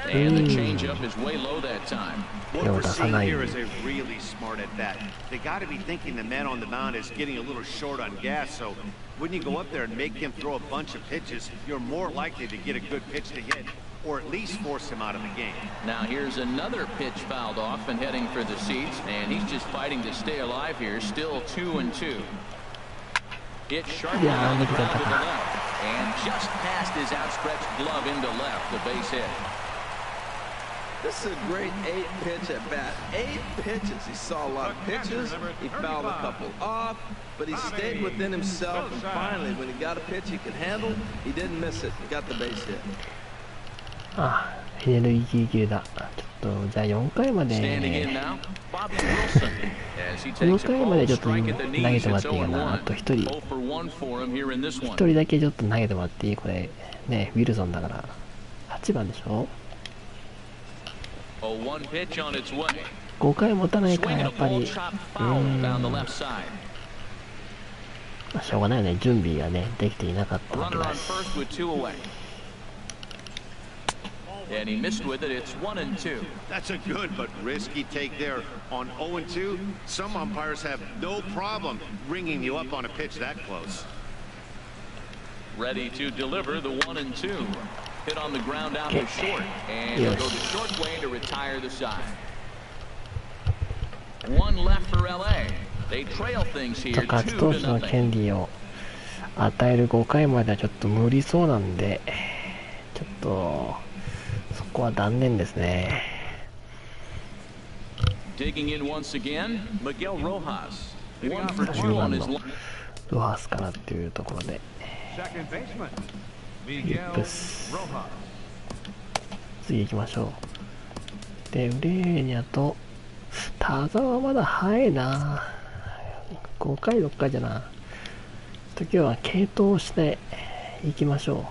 B: And the changeup is way low that time.
E: What we're seeing here is a really smart at bat. They got to be thinking the man on the mound is getting a little short on gas, so when you go up there and make him throw a bunch of pitches, you're more likely to get a good pitch to hit, or at least force him out of the game.
B: Now here's another pitch fouled off and heading for the seats, and he's just fighting to stay alive here. Still 2-2. It's sharply on the ground to the left, and just past his outstretched glove into left, the base hit.
C: This is a great 8-pitch at bat. 8 pitches. He saw a lot of pitches. He fouled a couple off, but he stayed within himself. And finally, when he got a pitch he could handle, he didn't miss it. He got the base hit.
A: ひねる息切れだ。ちょっとじゃあ4回まで4回までちょっと投げてもらっていいかな。あと1人だけちょっと投げてもらっていい？これね、ウィルソンだから8番でしょ。5回持たないからやっぱりしょうがないよね。準備がねできていなかったわけだし。
B: And he missed with it. It's 1-2.
E: That's a good but risky take there on 0-2. Some umpires have no problem ringing you up on a pitch that close.
B: Ready to deliver the 1-2. Hit on the ground out to short, and he'll go the short way to retire the side. 1 left for LA. They trail things here
A: 勝ち投手の権利を与える5回まではちょっと無理そうなんで、ちょっとそこは断念ですね。
B: Digging in once again, Miguel Rojas. 1 for 2 on his line.
A: ロハスからっていうところで。リップス。次行きましょう。で、ウレーニャと田澤はまだ早いな。5回6回じゃな。ちょっと今日は継投していきましょう。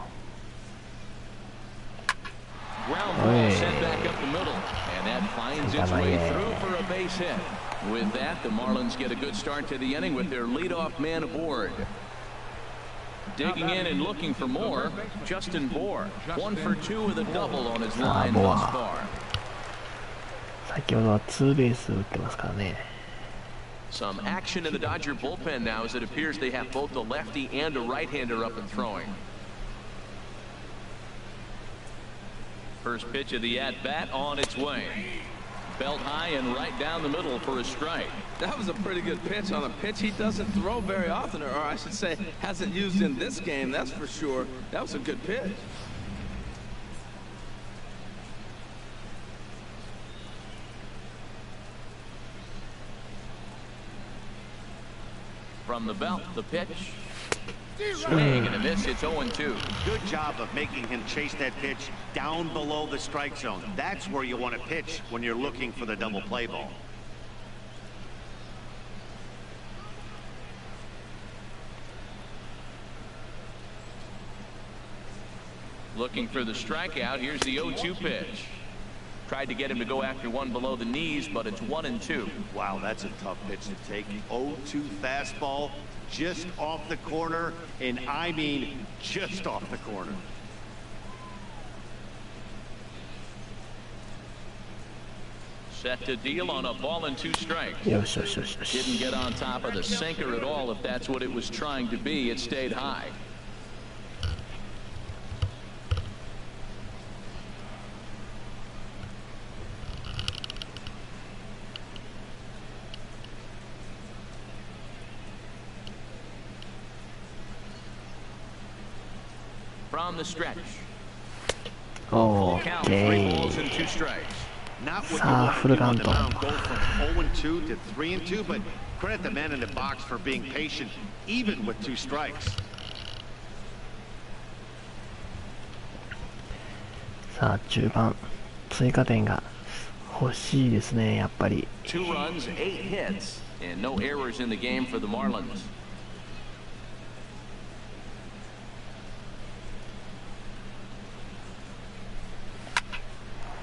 B: With that, the Marlins get a good start to the inning with their leadoff man aboard. Digging in and looking for more, Justin Bour. 1 for 2 with a double on his line thus far.
A: 先ほどはツーベース打ってますからね。
B: Some action in the Dodger bullpen now as it appears they have both a lefty and a right-hander up and throwing. First pitch of the at-bat on its way. Belt high and right down the middle for a strike.
C: That was a pretty good pitch on a pitch he doesn't throw very often, or I should say hasn't used in this game, that's for sure. That was a good pitch.
B: From the belt, the pitch. Swing and a miss. It's 0-2.
E: Good job of making him chase that pitch down below the strike zone. That's where you want to pitch when you're looking for the double play ball.
B: Looking for the strikeout. Here's the 0-2 pitch. Tried to get him to go after one below the knees, but it's 1-2.
E: Wow, that's a tough pitch to take. 0-2 fastball, just off the corner, and I mean just off the corner.
B: Set to deal on a ball and 2 strikes. Didn't get on top of the sinker at all. If that's what it was trying to be, it stayed high. From the stretch.
A: Okay.
B: 3 balls and 2 strikes.
E: Not what you want to do on the mound, go from 0-2 to 3-2, but credit the man in the box for being patient, even with 2 strikes.
A: さあ中盤追加点が欲しいですね、やっぱり。
B: 2 runs, 8 hits, and no errors in the game for the Marlins.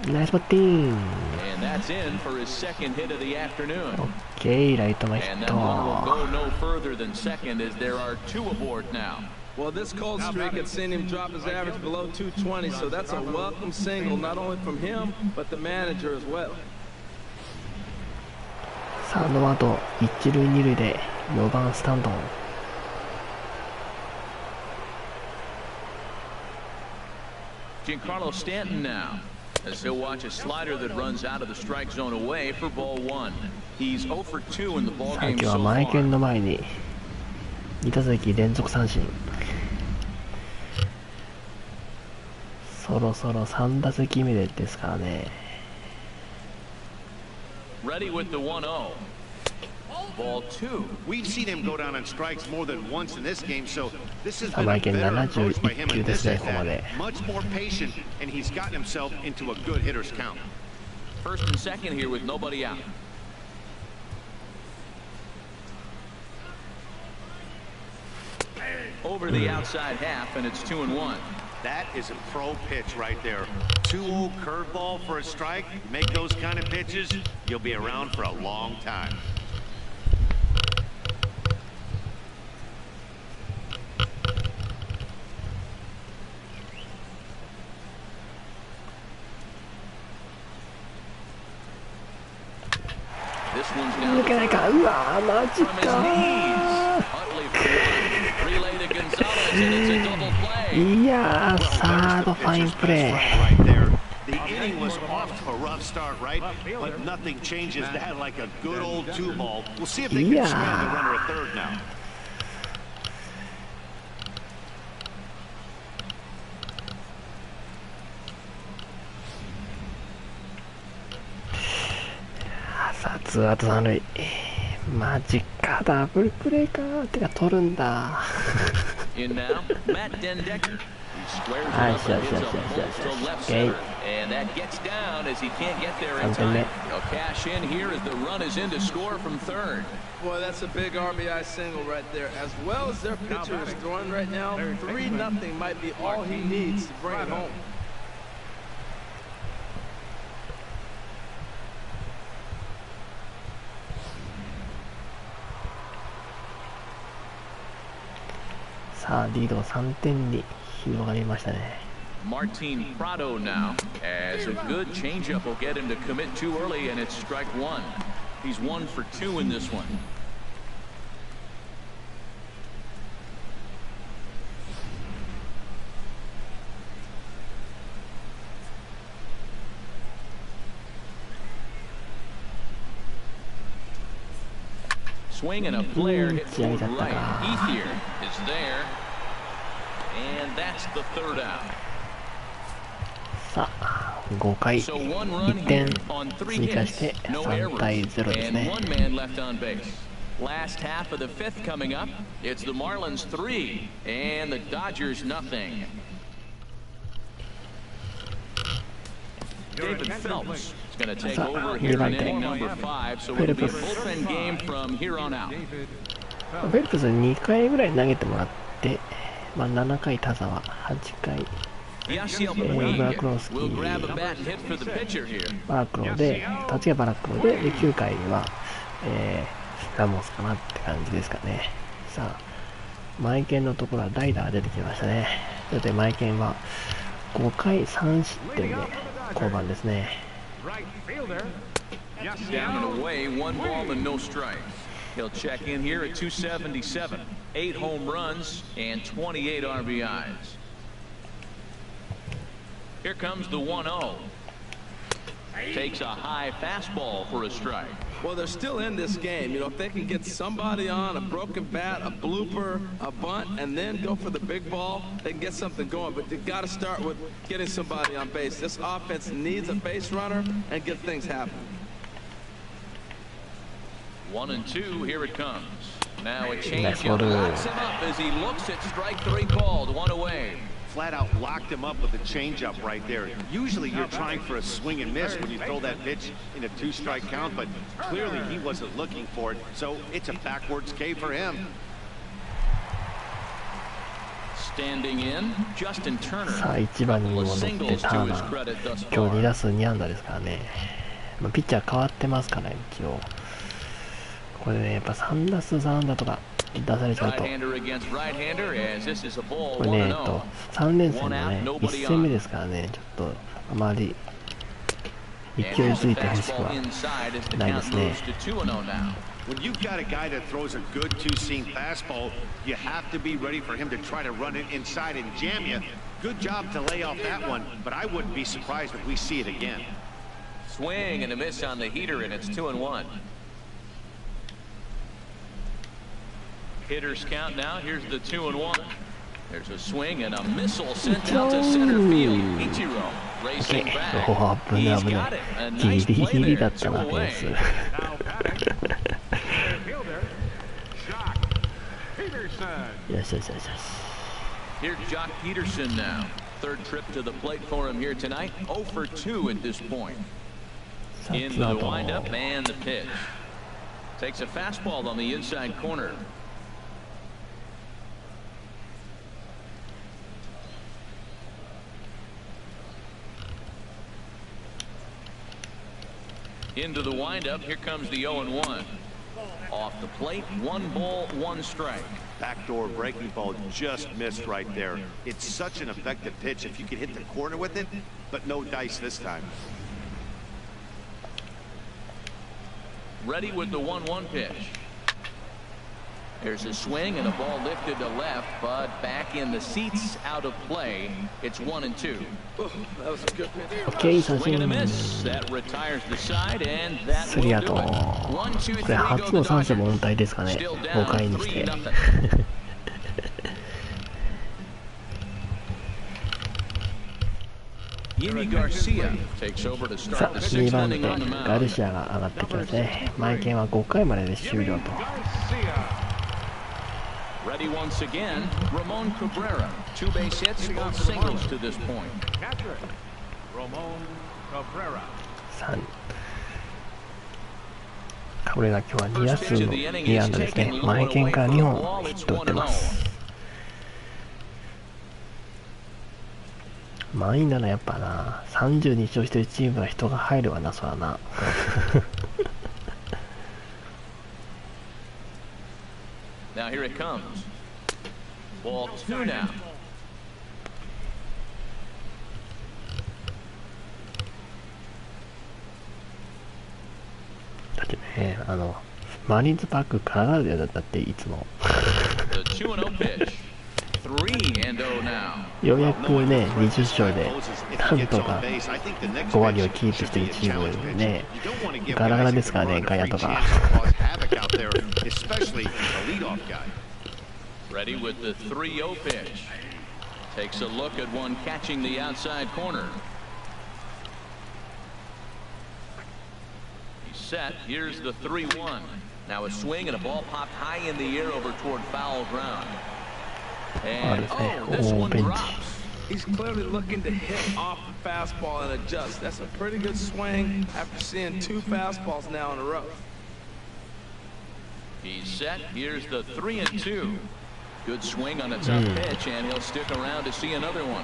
A: Nice batting.
B: And that's in for his 2nd hit of the afternoon.
A: Okay, ライト前ヒ
B: And
A: ッ
B: that one will
A: ト。
B: go no further than 2nd as there are 2 aboard now.
C: Well, this cold streak had seen him drop his average below 220, so that's a welcome single, not only from him, but the manager as well.
A: さあノーアウト一塁二塁で4番スタンドン。
B: Giancarlo Stanton now, as he'll watch a slider that runs out of the strike zone away for ball 1. He's 0 for 2 in the ball
A: さあ
B: game
A: 今日は
B: so
A: マイケン
B: far.
A: の前に2打席連続三振。そろそろ3打席目ですからね。
B: Ready with the 1-0. Ball 2.
E: We've seen him go down on strikes more than once in this game, so this has
A: さあ
E: been
A: マ
E: a
A: イケン
E: better approach by
A: 71
E: him
A: 球
E: in
A: で
E: this
A: すね、ここま
E: at
A: で。
E: bat. Much more patient, and he's gotten himself into a good hitter's count.
B: 1st and 2nd here with nobody out. Over the outside half, and it's 2-1.
E: That is a pro pitch right there. 2-0 curveball for a strike. Make those kind of pitches, you'll be around for a long time.
B: This one's down
A: 抜けないか。うわーマジ
B: from his
A: か
B: knees. Utley for 1. Relay to Gonzalez, and it's a double play.
A: ー。いやーサードファインプレー。
E: Right there. The inning was off to a rough start, right? But nothing changes that like a good old 2-ball. We'll see if they can strand the runner at 3rd now. さあツーアウト三塁。マジか、ダブルプレーか。てか取るんだ。
B: In now, Matt Dendecker. He squares it
A: Nice,
B: up and
A: yes,
B: hits
A: yes,
B: a
A: yes,
B: bolt
A: yes,
B: to
A: yes.
B: left
A: Okay.
B: center. And that gets down as he can't get there in
A: Something
B: time.
A: that-
B: He'll cash in here as the run is in to score from 3rd.
C: Boy, that's a big RBI single right there. As well as their pitcher is throwing right now, 3-0 might be all he needs to bring it home.
A: さあリードが3点に広がりましたね。
B: Martin Prado now, as a good changeup will get him to commit too early, and it's strike 1. He's 1 for 2 in this one. Swing and a flare hit toward right. Ethier is there, and that's the 3rd out.
A: さあ5回1点追加して3対0ですね。
B: one man left on base. Last half of the 5th coming up. It's the Marlins 3 and the Dodgers nothing. David Phelps is going to take over here in inning number 5, so it'll be a bullpen game from here on out.
A: フェルプス2回ぐらい投げてもらって、まあ、7回田澤8回
B: ブラ
A: ックロースキー、バラクロで、立ちがバラクロで、9回は、ラモスかなって感じですかね。さあ、マイケンのところは代打が出てきましたね。それでマイケンは5回3失点で降板ですね。
B: Down and away, 1 ball and no strikes. He'll check in here at 277, 8 home runs and 28 RBIs. Here comes the 1-0. Takes a high fastball for a strike.
C: Well, they're still in this game. You know, if they can get somebody on a broken bat, a blooper, a bunt, and then go for the big ball, they can get something going. But they've got to start with getting somebody on base. This offense needs a base runner and get things happening.
B: 1-2, here it comes. Now a changeup locks him up as he looks at strike 3 called, 1 away.
E: Flat out locked him up with a changeup right there. Usually you're trying for a swing and miss when you throw that pitch in a 2-strike count, but clearly he wasn't looking for it, so it's a backwards K for him.
B: Standing in, Justin Turner.
A: さあ、1番に戻ってターナー。今日2打数2安打ですからね。ピッチャー変わってますから、一応。これね、やっぱ3打数3安打とか出されちゃうと、これね、3連戦のね、1戦目ですからね、ちょっとあまり勢いづいてほしくはないですね。
E: When you've got a guy that throws a good two-seam fastball, you have to be ready for him to try to run it inside and jam you. Good job to lay off that one, but I wouldn't be surprised if we see it again.
B: Swing and a miss on the heater, and it's 2-1. Hitters count now. Here's the 2-1. There's a swing and a missile sent out to center field. Ichiro racing back. He's got it. A nice play there. 2 away.
A: Yes.
B: Here's Jock Peterson now. Third trip to the plate for him here tonight. 0 for 2 at this point. Into the windup and the pitch. Takes a fastball on the inside corner. Into the windup, here comes the 0-1. Off the plate, 1 ball, 1 strike.
E: Backdoor breaking ball just missed right there. It's such an effective pitch if you can hit the corner with it, but no dice this time.
B: Ready with the 1-1 pitch. There's a swing and a ball lifted to left, but back in the seats, out of play. It's 1-2.
C: That was a good pitch.
A: Okay,
B: swing and a miss. That retires the side, and that will do it. 1, 2, 3,
A: これ初の三者凡退ですかね。5回にして。さあ、2番手ガルシアが上がってきますね。マイケンは5回までで終了と。
B: Ready once again, Ramon Cabrera. 2 base hits, both singles to this point.
D: Ramon Cabrera.
A: カブレが今日は2打数の2安打ですね。マイケンから2本ヒット打ってます。満員だな、やっぱな。32勝してるチームは人が入るわな、そらな。
B: Now here it comes. Ball 2 now.
A: だってね、マリーンズパークからがるだっていつも。ようやくね、20勝でなんとか5割をキープしているチームね、ガラガラですからね、ガヤとか。
B: Ready with the 3-0 pitch. Takes a look at one catching the outside corner. He's set. Here's the 3-1. Now a swing and a ball popped high in the air over toward foul ground. And this one drops.
C: He's clearly looking to hit off the fastball and adjust. That's a pretty good swing after seeing 2 fastballs now in a row.
B: He's set. Here's the 3-2. Good swing on a tough pitch, and he'll stick around to see another one.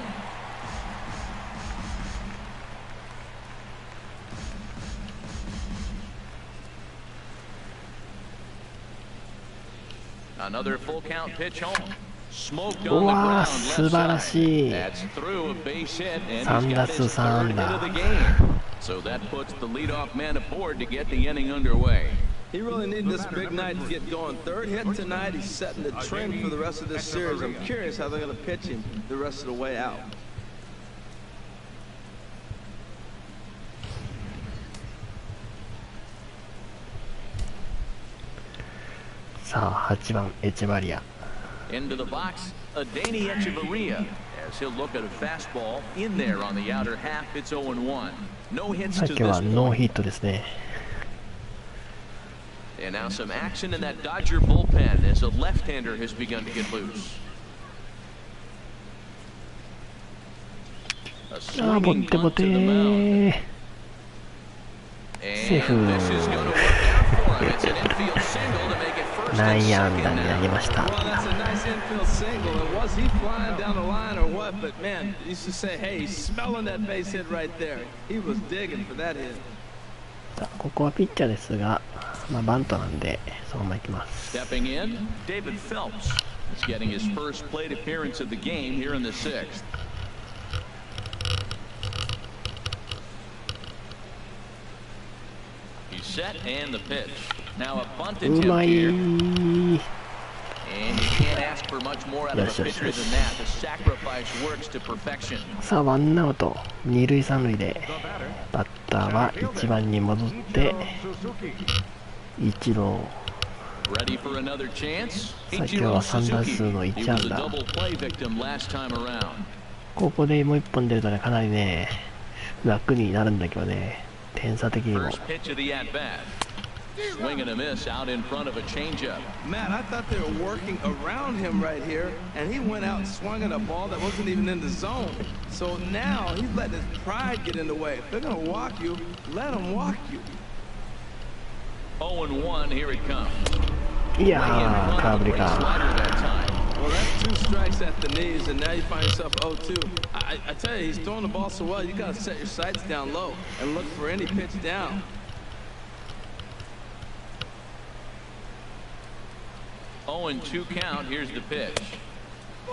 B: Another full count pitch home. Smoked
A: う
B: on the
A: わ
B: ground
A: ー、素
B: left
A: 晴ら
B: side.
A: しい。
B: That's through a base hit, and
A: 3
B: he's
A: 打
B: got
A: 数
B: his
A: 3
B: third
A: 安
B: hit of
A: 打。
B: the game. So that puts the leadoff man aboard to get the inning underway.
C: He really needed this big night to get going. Third hit tonight. He's setting the trend for the rest of this series. I'm curious how they're going to pitch him the rest of the way out.
A: さあ、8番エチェバリア。
B: Into the box, Adeiny Echeverria, as he'll look at a fastball in there on the outer half. It's 0-1. No hits
A: さっ
B: to
A: き
B: this
A: はノー
B: point.
A: ヒットですね。
B: And now some action in that Dodger bullpen as a left-hander has begun to get loose. A
A: ああ、ボ
B: swinging
A: テボ
B: bunt
A: テ
B: to the mound.
A: ー。
B: And this is going to work out for him. It's an infield single to make it first
A: 内
B: and
A: 野安
B: second
A: 打になり
B: now.
A: ました。
C: Well, that's a nice infield single. And was he flying down the line or what? But man, you used to say, hey, he's smelling that base hit right there. He was digging for that hit.
A: さあ、ここはピッチャーですが、まあ、バントなんでそのままいきます。
B: Stepping in, David Phelps is getting his first plate appearance of the game here in the 6th. He's set and the pitch. Now a bunt
A: うま
B: attempt
A: い
B: here.
A: ー。
B: And you can't ask for much more out of a
A: Yes, yes,
B: pitcher
A: yes.
B: than that. The sacrifice works to perfection.
A: さあ、ワンアウト二塁三塁でバッターは1番に戻って一郎。
B: Ready for another chance?
A: さあ、今日は3打数の
B: He
A: 1
B: was
A: 安
B: a
A: 打。
B: double play victim last time around.
A: ここでもう1本出るとね、かなりね楽になるんだけどね、点差的にも。
B: First pitch of the at-bat. Swing and a miss out in front of a changeup.
C: Matt, I thought they were working around him right here, and he went out and swung at a ball that wasn't even in the zone. So now he's letting his pride get in the way. If they're going to walk you, let them walk you.
B: 0-1, here it comes.
A: いやー、空振りか。
C: Well, that's 2 strikes at the knees, and now you find yourself 0-2. I tell you, he's throwing the ball so well, you got to set your sights down low and look for any pitch down.
B: 0-2 count. Here's the pitch.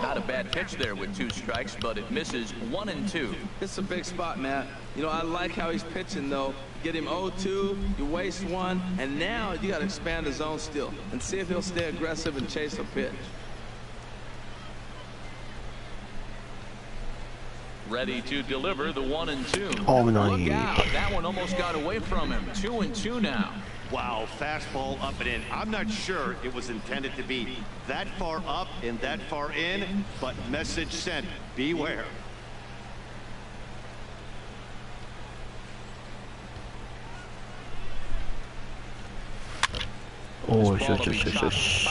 B: Not a bad pitch there with 2 strikes, but it misses 1-2.
C: It's a big spot, Matt. You know, I like how he's pitching, though. Get him 0-2, you waste 1, and now you got to expand the zone still and see if he'll stay aggressive and chase a pitch.
B: Ready to deliver the 1-2.
A: Oh, no.
B: Look out. That one almost got away from him. 2-2 now.
E: Wow, fastball up and in. I'm not sure it was intended to be that far up and that far in, but message sent. Beware.
A: おー、
B: This
A: よ
B: ball
A: し
B: will
A: よ
B: be
A: しよしよ
B: chopped
A: し。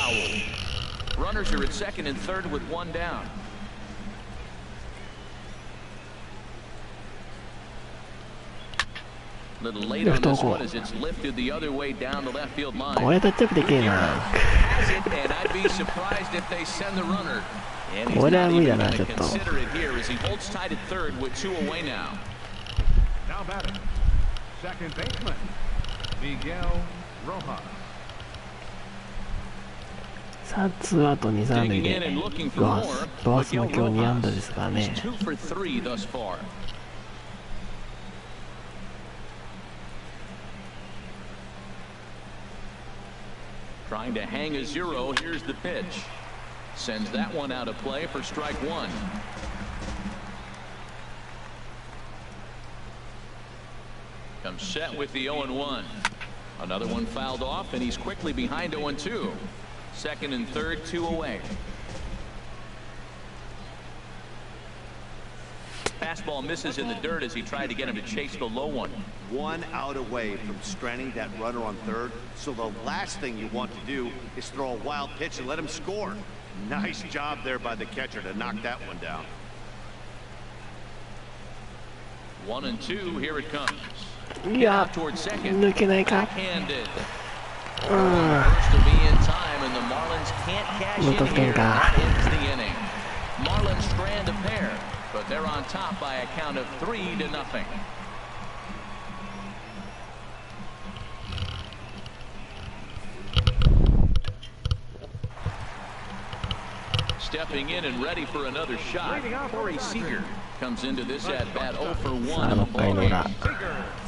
B: foul. Runners are at second and third with 1 down. Little late on this one as it's lifted the other way down the left field line.
A: これタッチアップできるな。
B: Has it, and I'd be surprised if they send the runner. And he's
A: これは
B: not
A: 無理だ
B: even
A: な、
B: going
A: ちょ
B: to
A: っと。
B: consider it here as he holds tight at third with 2 away now.
D: Now batting, second baseman, Miguel Rojas.
A: さあ、2アウト2、3塁
B: Digging in
A: で
B: and looking for
A: ロハ
B: more.
A: ス。ロハスも
B: Miguel
A: 今日2安打
B: Rojas.
A: ですから
B: He's
A: ね。
B: 2 for 3 thus far. Trying to hang a 0. Here's the pitch. Sends that one out of play for strike 1. Comes set with the 0-1. Another one fouled off, and he's quickly behind 0-2. Second and third, 2 away. Fastball misses in the dirt as he tried to get him to chase the low one.
E: 1 out away from stranding that runner on third, so the last thing you want to do is throw a wild pitch and let him score. Nice job there by the catcher to knock that one down.
B: 1-2, here it comes.
A: いや、
B: Towards second.
A: 抜けないか。
B: Backhanded.
A: うん。
B: First to be in time, and the Marlins can't cash in
A: 無得
B: here.
A: 点か。
B: That ends the inning. Marlins strand a pair, but they're on top by a count of 3-0. Stepping in and ready for another shot. Corey Seager comes into this at bat 0 for 1.
A: さあ6回の裏、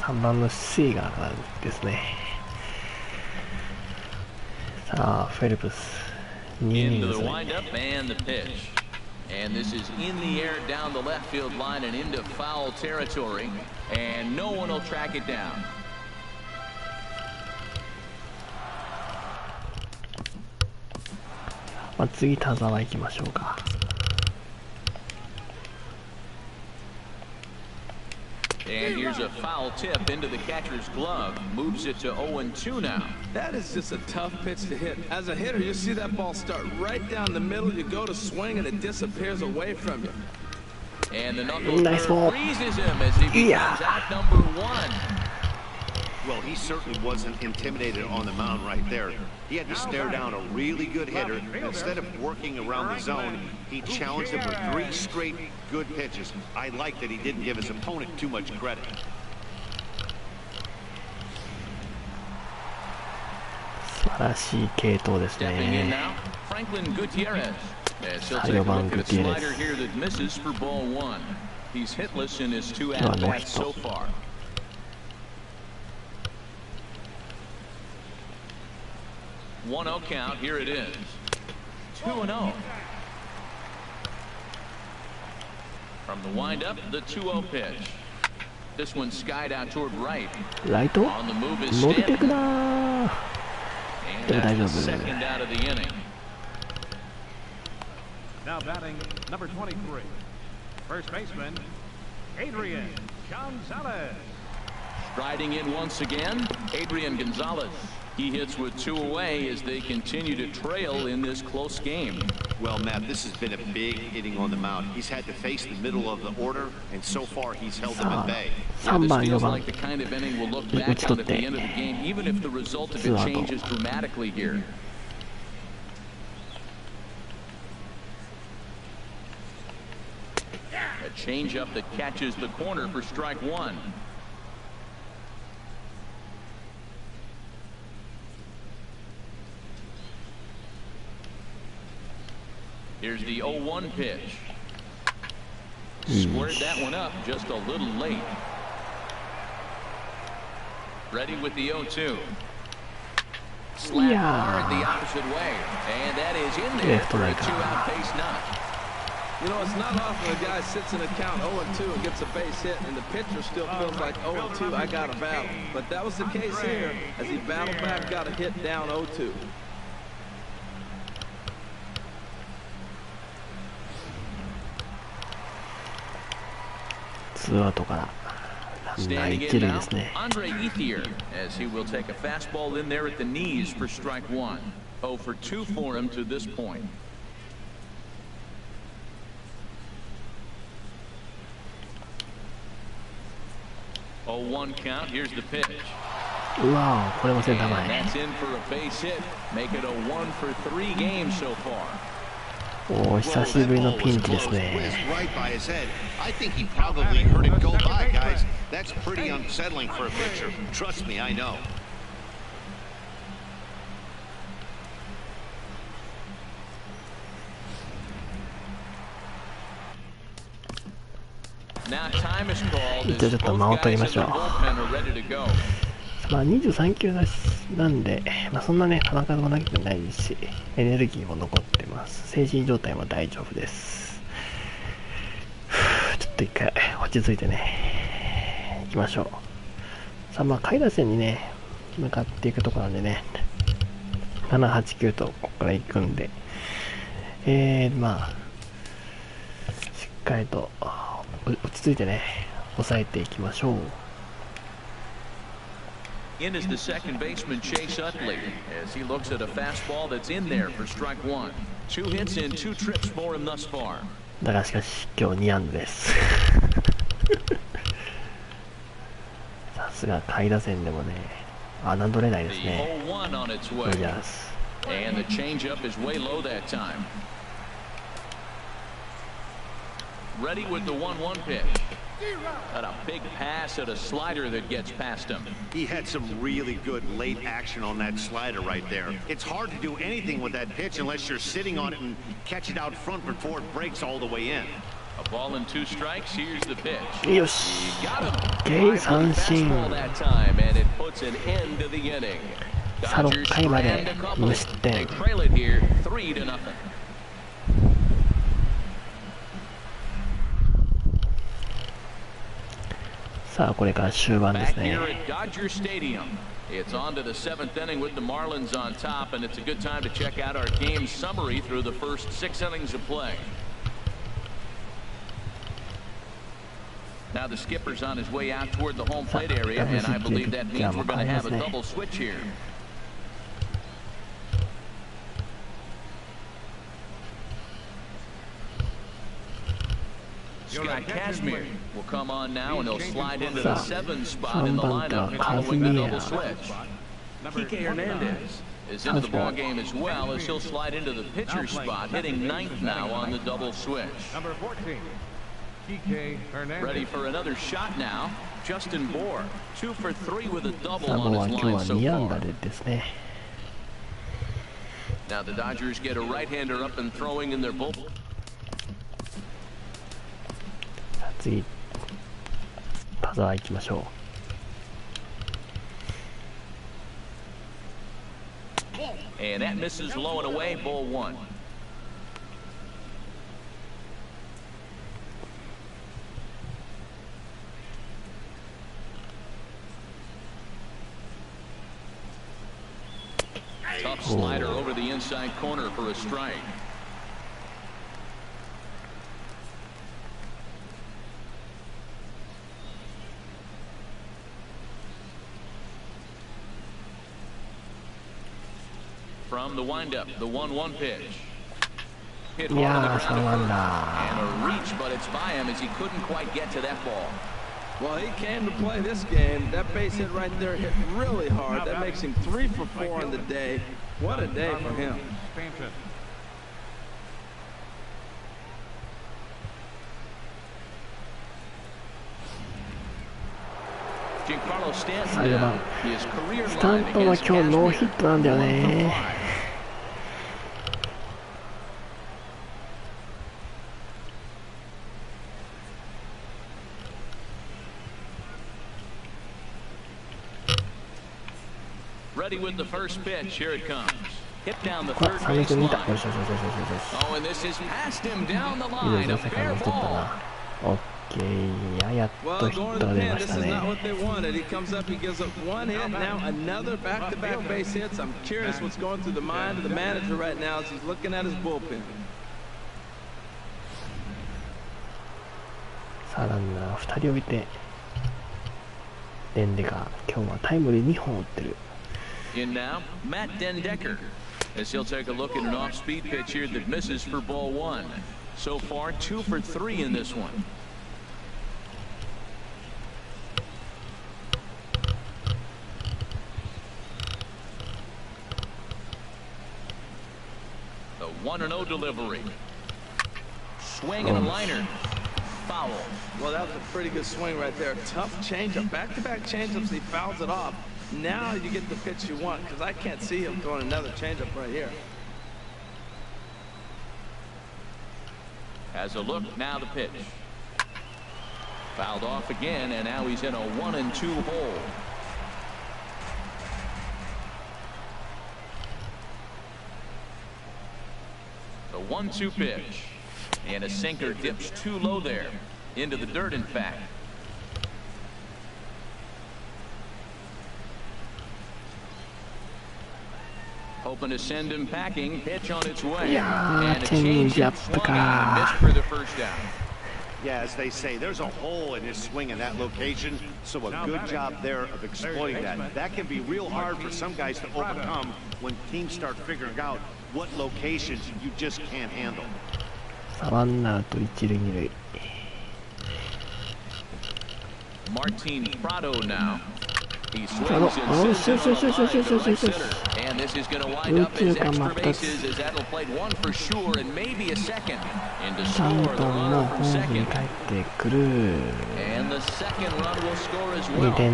A: 3番のシーガーからですね。さあフェルプス2イニングですね。
B: And this is in the air down the left field line and into foul territory, and no one will track it down.
A: まあ次田澤行きましょうか。
B: And here's a foul tip into the catcher's glove. Moves it to 0-2 now.
C: That is just a tough pitch to hit. As a hitter, you see that ball start right down the middle. You go to swing and it disappears away from you.
B: And the knuckle
A: Nice ball.
B: freezes him as he becomes out number 1.
E: Well, he certainly wasn't intimidated on the mound right there. He had to stare down a really good hitter. Instead of working around the zone, he challenged him with 3 straight good pitches. I like that he didn't give his opponent too much credit.
A: 素晴らしい継投です
B: Stepping in
A: ね。
B: now, Franklin Gutierrez. As he'll
A: さあ
B: take a
A: 4番
B: look at a
A: Gutierrez。
B: slider here that misses for ball 1. He's hitless in his 2 at-bats so far. 1-0 count. Here it is. 2-0. From the windup, the 2-0 pitch. This one skied out toward right.
A: ライト
B: On the move is
A: 伸びてく
B: Stanton.
A: なー。
B: And that's the second out of the inning.
D: Now batting number 23. First baseman, Adrian Gonzalez.
B: Striding in once again, Adrian Gonzalez. He hits with 2 away as they continue to trail in this close game.
E: Well, Matt, this has been a big inning on the mound. He's had to face the middle of the order, and so far he's held them at bay.
B: Yeah,
A: 3
B: this
A: 番 4
B: feels
A: 番
B: like the kind of inning we'll look back on at the end of the game, even if the result of it changes dramatically here. A changeup that catches the corner for strike 1. Here's the 0-1 pitch. Squared that one up just a little late. Ready with the 0-2. Slap hard the opposite way. And that is in there for a 2-out base knock.
C: You know, it's not often a guy sits in a count 0-2 and gets a base hit, and the pitcher still feels like 0-2, I got a battle. But that was the case here as he battled back, got a hit down 0-2.
A: 2アウトからランナー1塁ですね。
B: Andre Ethier, as he will take a fastball in there at the knees for strike 1. 0 for 2 for him to this point. Oh, 1 count. Here's the pitch.
A: うわー、これもセンター
B: And
A: 前。
B: that's in for a base hit. Make it a 1 for 3 games so far.
A: おお、久しぶりのピンチですね。
E: Right by his head. I think he probably heard it go by, guys. That's pretty unsettling for a pitcher. Trust me, I know.
B: Now time is called
A: 一応ちょっと間を取りましょう。
B: bullpen are ready to go.
A: まあ23球なんで、まあ、そんなね、球数もなくてないですし、エネルギーも残ってます。精神状態も大丈夫です。ちょっと一回落ち着いてね、行きましょう。さあ、まあ、下位打線にね、向かっていくところなんでね、7、8、9とここから行くんで、まあ、しっかりと落ち着いてね、抑えていきましょう。
B: In is the second baseman Chase Utley as he looks at a fastball that's in there for strike 1. 2 hits and 2 trips for him thus far.
A: だがしかし今日2安打です。さすが下位打線でもね、侮れないです
B: The
A: ね。
B: 0-1 on its
A: ド
B: way.
A: ジャース。
B: And the changeup is way low that time. Ready with the 1-1 pitch. And a big pass at a slider that gets past him.
E: He had some really good late action on that slider right there. It's hard to do anything with that pitch unless you're sitting on it and catch it out front before it breaks all the way in.
B: A ball and 2 strikes. Here's the pitch.
A: Yosh.
B: He got him.
A: Okay,
B: Fastball that time, and it puts an end to the inning.
A: さあ6回まで無失
B: They
A: 点。
B: trail it here 3-0.
A: さあこれから終盤です
B: Back
A: ね。
B: here at Dodger Stadium. It's on to the 7th inning with the Marlins on top, and it's a good time to check out our game summary through the first 6 innings of play. Now the skipper's on his way out toward the home plate area, and I believe that means we're going to have a double switch here. Scott Kazmir will come on now, and he'll slide into the 7th spot in the lineup following the double switch. Kike Hernandez is into the ball game as well, as he'll slide into the pitcher spot, hitting 9th now on the double switch.
D: Number 14, Kike Hernandez.
B: Ready for another shot now. Justin Bour, 2 for 3 with a double
A: サボ
B: on
A: は
B: his
A: 今日
B: line
A: は
B: so
A: 2安
B: far.
A: 打でですね。
B: Now the Dodgers get a right-hander up and throwing in their bullpen.
A: 次田澤行きましょ
B: And that misses low and away, ball 1. Tough slider over the inside corner for a strike. From the windup, the 1-1 pitch. Hit
A: う。い
B: hard on
A: や
B: the
A: ー3
B: ground
A: 安
B: to
A: 打。
B: first. And a reach, but it's by him as he couldn't quite get to that ball.
C: Well, he came to play this game. That base hit right there hit really hard. That makes him 3 for 4 on the day. What a day for him.
D: Stanton.
B: Giancarlo
A: さあ
B: Stanton
A: 4
B: now.
A: 番
B: His career
A: スタン
B: line
A: トンは
B: against
A: 今日ノーヒ
B: Kazmir.
A: ットなんだよ
B: 1 for
A: ね。
B: 5. Ready with the first pitch. Here it comes. Hit down the
A: うわ
B: third
A: 3塁
B: base
A: 線にいた。
B: line.
A: よしよしよしよしよし。
B: Oh, and this is past him down the
A: いい
B: line.
A: ぞ
B: A
A: セカン
B: fair
A: ド取った
B: ball.
A: な。オッケー。やっ
C: Well,
A: とヒ
C: going
A: ッ
C: to
A: ト
C: the
A: が出
C: pin,
A: まし
C: this
A: た
C: is not
A: ね。
C: what they wanted. He comes up, he gives up 1 hit, now another back-to-back base hits. I'm curious what's going through the mind of the manager right now as he's looking at his bullpen.
A: さあランナー2人置いてデンデカ今日はタイムリー2本打ってる。
B: In now, Matt Dendecker, as he'll take a look at an off-speed pitch here that misses for ball 1. So far, 2 for 3 in this one. The 1-0 delivery. Swing and a liner. Foul.
C: Well, that was a pretty good swing right there. Tough changeup. Back-to-back changeups, he fouls it off. Now you get the pitch you want, because I can't see him throwing another changeup right here.
B: Has a look, now the pitch. Fouled off again, and now he's in a 1-2 hole. The 1-2 pitch. And a sinker dips too low there. Into the dirt, in fact. Hoping to send him packing. Pitch on its way.
A: Yeah,
B: And a change
A: change up
B: swung
A: the
B: on and missed for the first down.
E: Yeah, as they say, there's a hole in his swing in that location, so a good job there of exploiting that. That can be real hard for some guys to overcome when teams start figuring out what locations you just can't handle.
A: さあワンアウト1塁2塁。
B: Martin Prado now. He
A: Prado.
B: swings and
A: Oh,
B: sends it
A: sure,
B: on
A: sure,
B: a
A: sure,
B: line
A: sure,
B: to
A: sure,
B: right
A: sure.
B: center. And this is going to wind up as extra bases as that'll play one for sure and maybe a second. And to score the runner from second. And the second run will score as well.
E: Well, he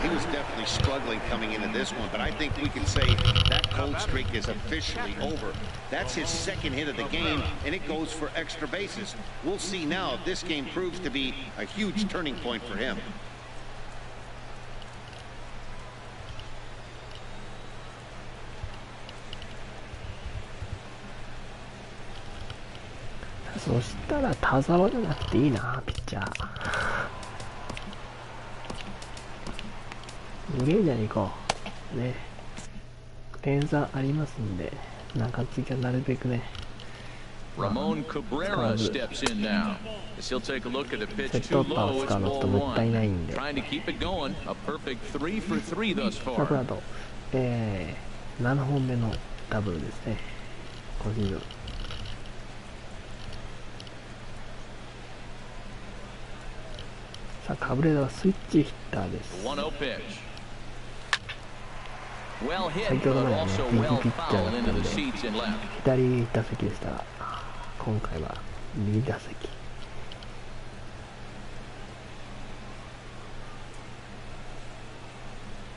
E: was definitely struggling coming into this one, but I think we can say that cold streak is officially over. That's his second hit of the game, and it goes for extra bases. We'll see now if this game proves to be a huge turning point for him.
A: そしたら田沢じゃなくていいな、ピッチャー。グレージャーに行こう。ね。点差ありますんで、中継ぎはなるべくね。
B: Ramon Cabrera steps in now. He'll take a look at the pitch too low. It's ball one. Trying to keep it going. A perfect 3 for 3 thus far.
A: この後、7本目のダブルですね。今シーズン。さあ、カブレラはスイッチヒッターです。先ほどまでね、右ピッチャーだったんで、左打席でしたが、今回は右打席。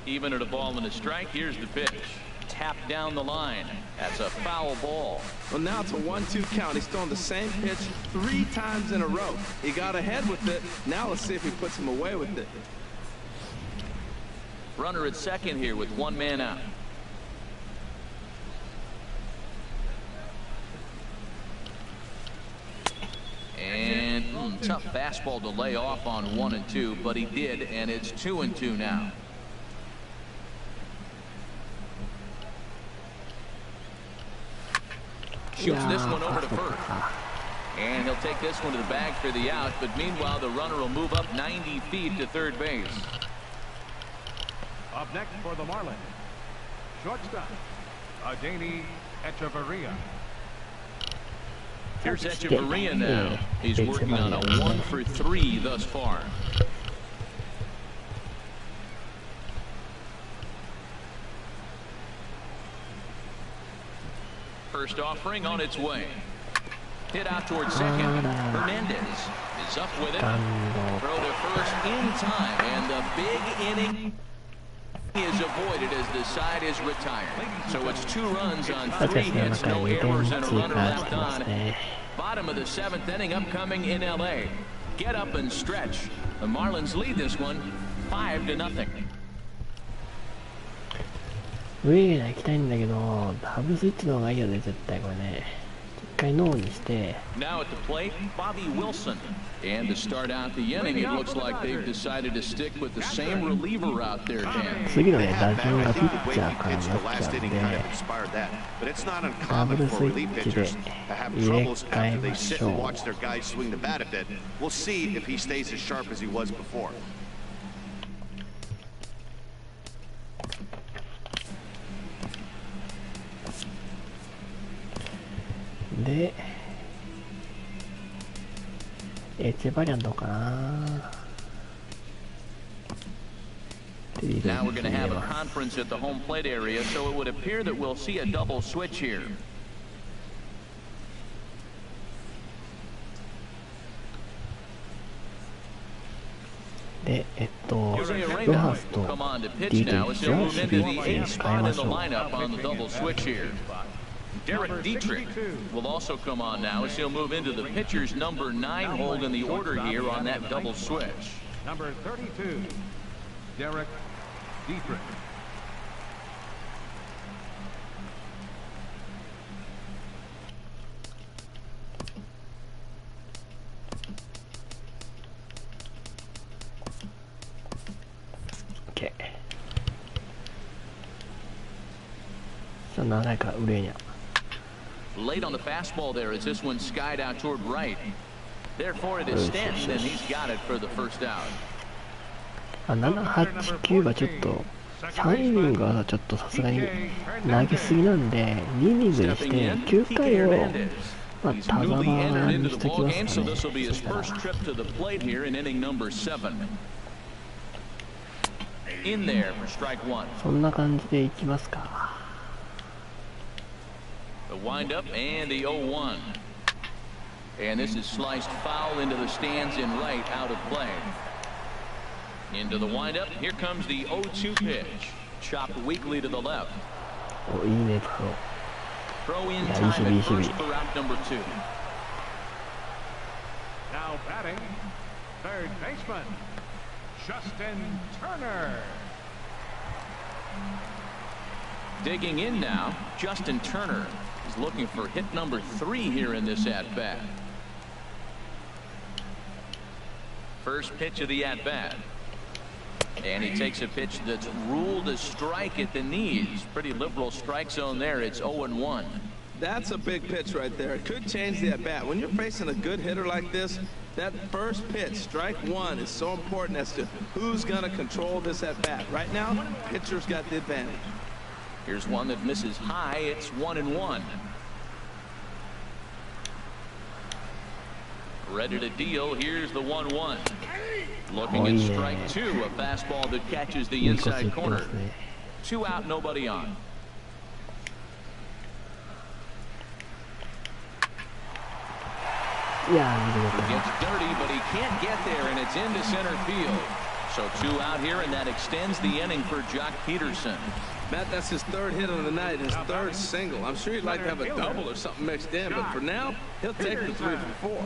B: Even at a ball and a strike, here's the pitch. Tap down the line. That's a foul ball.
C: Well, now it's a 1-2 count. He's thrown the same pitch 3 times in a row. He got ahead with it. Now let's see if he puts him away with it.
B: Runner at second here with 1 man out. And tough fastball to lay off on 1 and 2, but he did, and it's 2 and 2 now. Shoots this one over to first. And he'll take this one to the bag for the out, but meanwhile the runner will move up 90 feet to third base.
D: Up next for the Marlins, shortstop, Adeiny Echeverria.
B: Here's Echeverria now. He's working on a 1 for 3 thus far. First offering on its way. Hit out towards second. Hernandez is up with it. Throw to first in time, and the big inning is avoided as the side is retired. So it's 2 runs on 3 hits, no errors, and a runner left on. Bottom of the 7th inning upcoming in LA. Get up and stretch. The Marlins lead this one 5-0.
A: ウェイが行きたいんだけど、ダブルスイッチの方がいいよね、絶対これね。一回ノーにして。
B: Now at the plate, Bobby Wilson. And to start out the inning, it looks like they've decided to stick with the same reliever out there, Dan.
A: 次のね、打順がピッチャーからになっちゃうんで、ダブルスイッチで入れ替えましょう。で、エチェバリアンどうかな。
B: Now we're going to have a conference at the home plate area, so it would appear that we'll see a double switch here.
A: で、ロハスと D と一緒は守備位置に変えましょう。
B: Derek Dietrich will also come on now as he'll move into the pitcher's number 9 hold in the order here on that double switch.
D: Number 32, Derek Dietrich.
A: OK。さあ、長いから売れにゃ。
B: Late on the fastball there as this one skied out toward right. Therefore it is Stanton, and he's got it for the first out.
A: 7、8、9はちょっと3イニングはちょっとさすがに投げすぎなんで2イニングにして9回をまあ田沢にしときますかね。そしたら
B: in there for strike one.
A: そんな感じでいきますか。
B: The windup and the 0-1. And this is sliced foul into the stands in right, out of play. Into the windup. Here comes the 0-2 pitch. Chopped weakly to the left.
A: お、いいね、プロ。
B: Throw in time at first for out number 2.
D: Now batting, third baseman, Justin Turner.
B: Digging in now, Justin Turner is looking for hit number 3 here in this at-bat. First pitch of the at-bat. And he takes a pitch that's ruled a strike at the knees. Pretty liberal strike zone there. It's 0-1.
C: That's a big pitch right there. It could change the at-bat. When you're facing a good hitter like this, that first pitch, strike one, is so important as to who's going to control this at-bat. Right now, pitcher's got the advantage.
B: Here's one that misses high. It's 1-1. Ready to deal. Here's the 1-1. Looking at strike 2, a fastball that catches the inside corner. 2 out, nobody on. Gets dirty, but he can't get there, and it's into center field. So 2 out here, and that extends the inning for Jock Peterson.
C: Matt, that's his 3rd hit of the night, his 3rd single. I'm sure he'd like to have a double or something mixed in, but for now, he'll take the 3 for 4.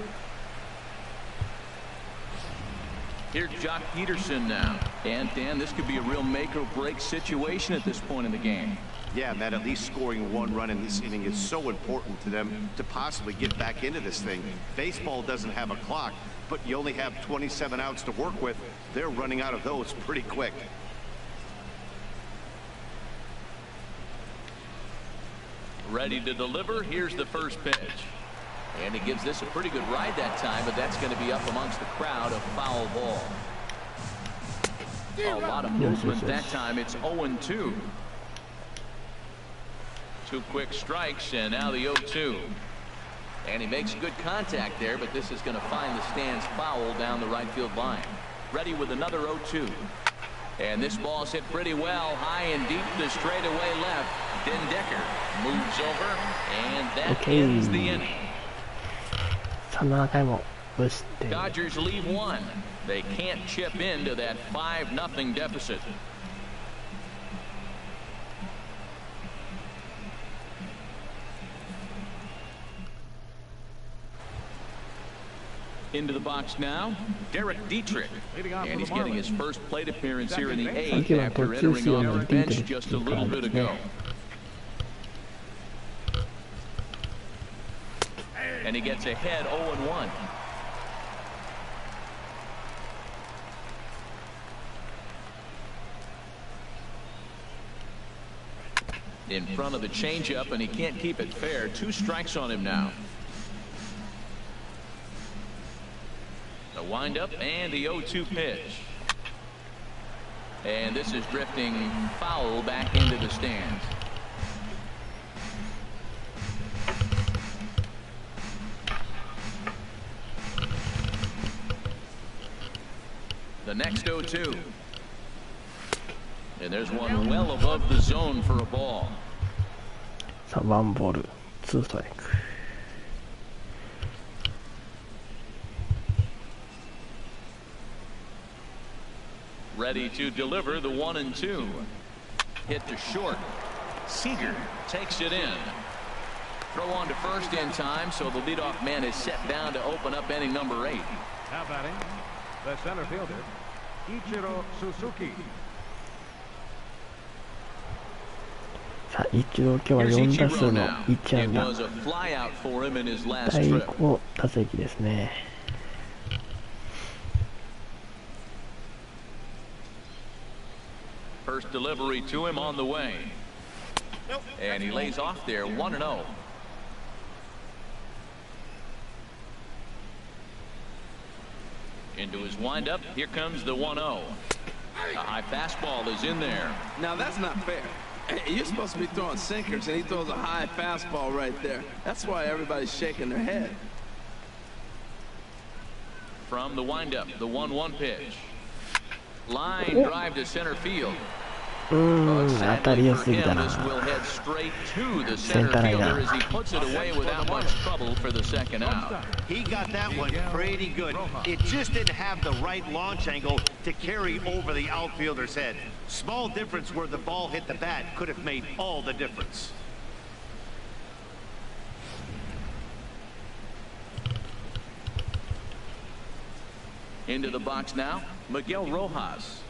B: Here's Jock Peterson now. And, Dan, this could be a real make-or-break situation at this point in the game.
E: Yeah, Matt, at least scoring 1 run in this inning is so important to them to possibly get back into this thing. Baseball doesn't have a clock, but you only have 27 outs to work with. They're running out of those pretty quick.
B: Ready to deliver. Here's the first pitch. And he gives this a pretty good ride that time, but that's going to be up amongst the crowd. A foul ball. A lot of movement that time. It's 0-2. 2 quick strikes, and now the 0-2. And he makes good contact there, but this is going to find the stands foul down the right field line. Ready with another 0-2. And this ball's hit pretty well, high and deep to straightaway left. Den Decker moves over, and that ends the inning. Dodgers leave 1. They can't chip into that 5-0 deficit. Into the box now, Derek Dietrich, and he's getting his first plate appearance here in the 8th after entering off the bench just a little bit ago. And he gets ahead 0-1. In front of the changeup, and he can't keep it fair. 2 strikes on him now. The windup and the 0-2 pitch. And this is drifting foul back into the stands. The next 0-2. And there's one well above the zone for a ball.
A: 1ボール2ストライク。
B: Ready to deliver the 1-2. Hit to short. Seager takes it in. Throw on to first in time, so the leadoff man is set down to open up inning number 8.
D: Now batting, the center fielder, Ichiro Suzuki.
A: さあ、一度今日は4打数の1安打。第5打席ですね。
B: First delivery to him on the way. And he lays off there 1-0. Into his windup. Here comes the 1-0. A high fastball is in there.
C: Now that's not fair. You're supposed to be throwing sinkers, and he throws a high fastball right there. That's why everybody's shaking their head.
B: From the windup, the 1-1 pitch. Line drive to center field.
A: 当たり良すぎたな。
B: This will head straight to the center fielder as he puts it away without much trouble for the second out.
E: He got that one pretty good. It just didn't have the right launch angle to carry over the outfielder's head. Small difference where the ball hit the bat could have made all the difference.
B: Into the box now, Miguel Rojas.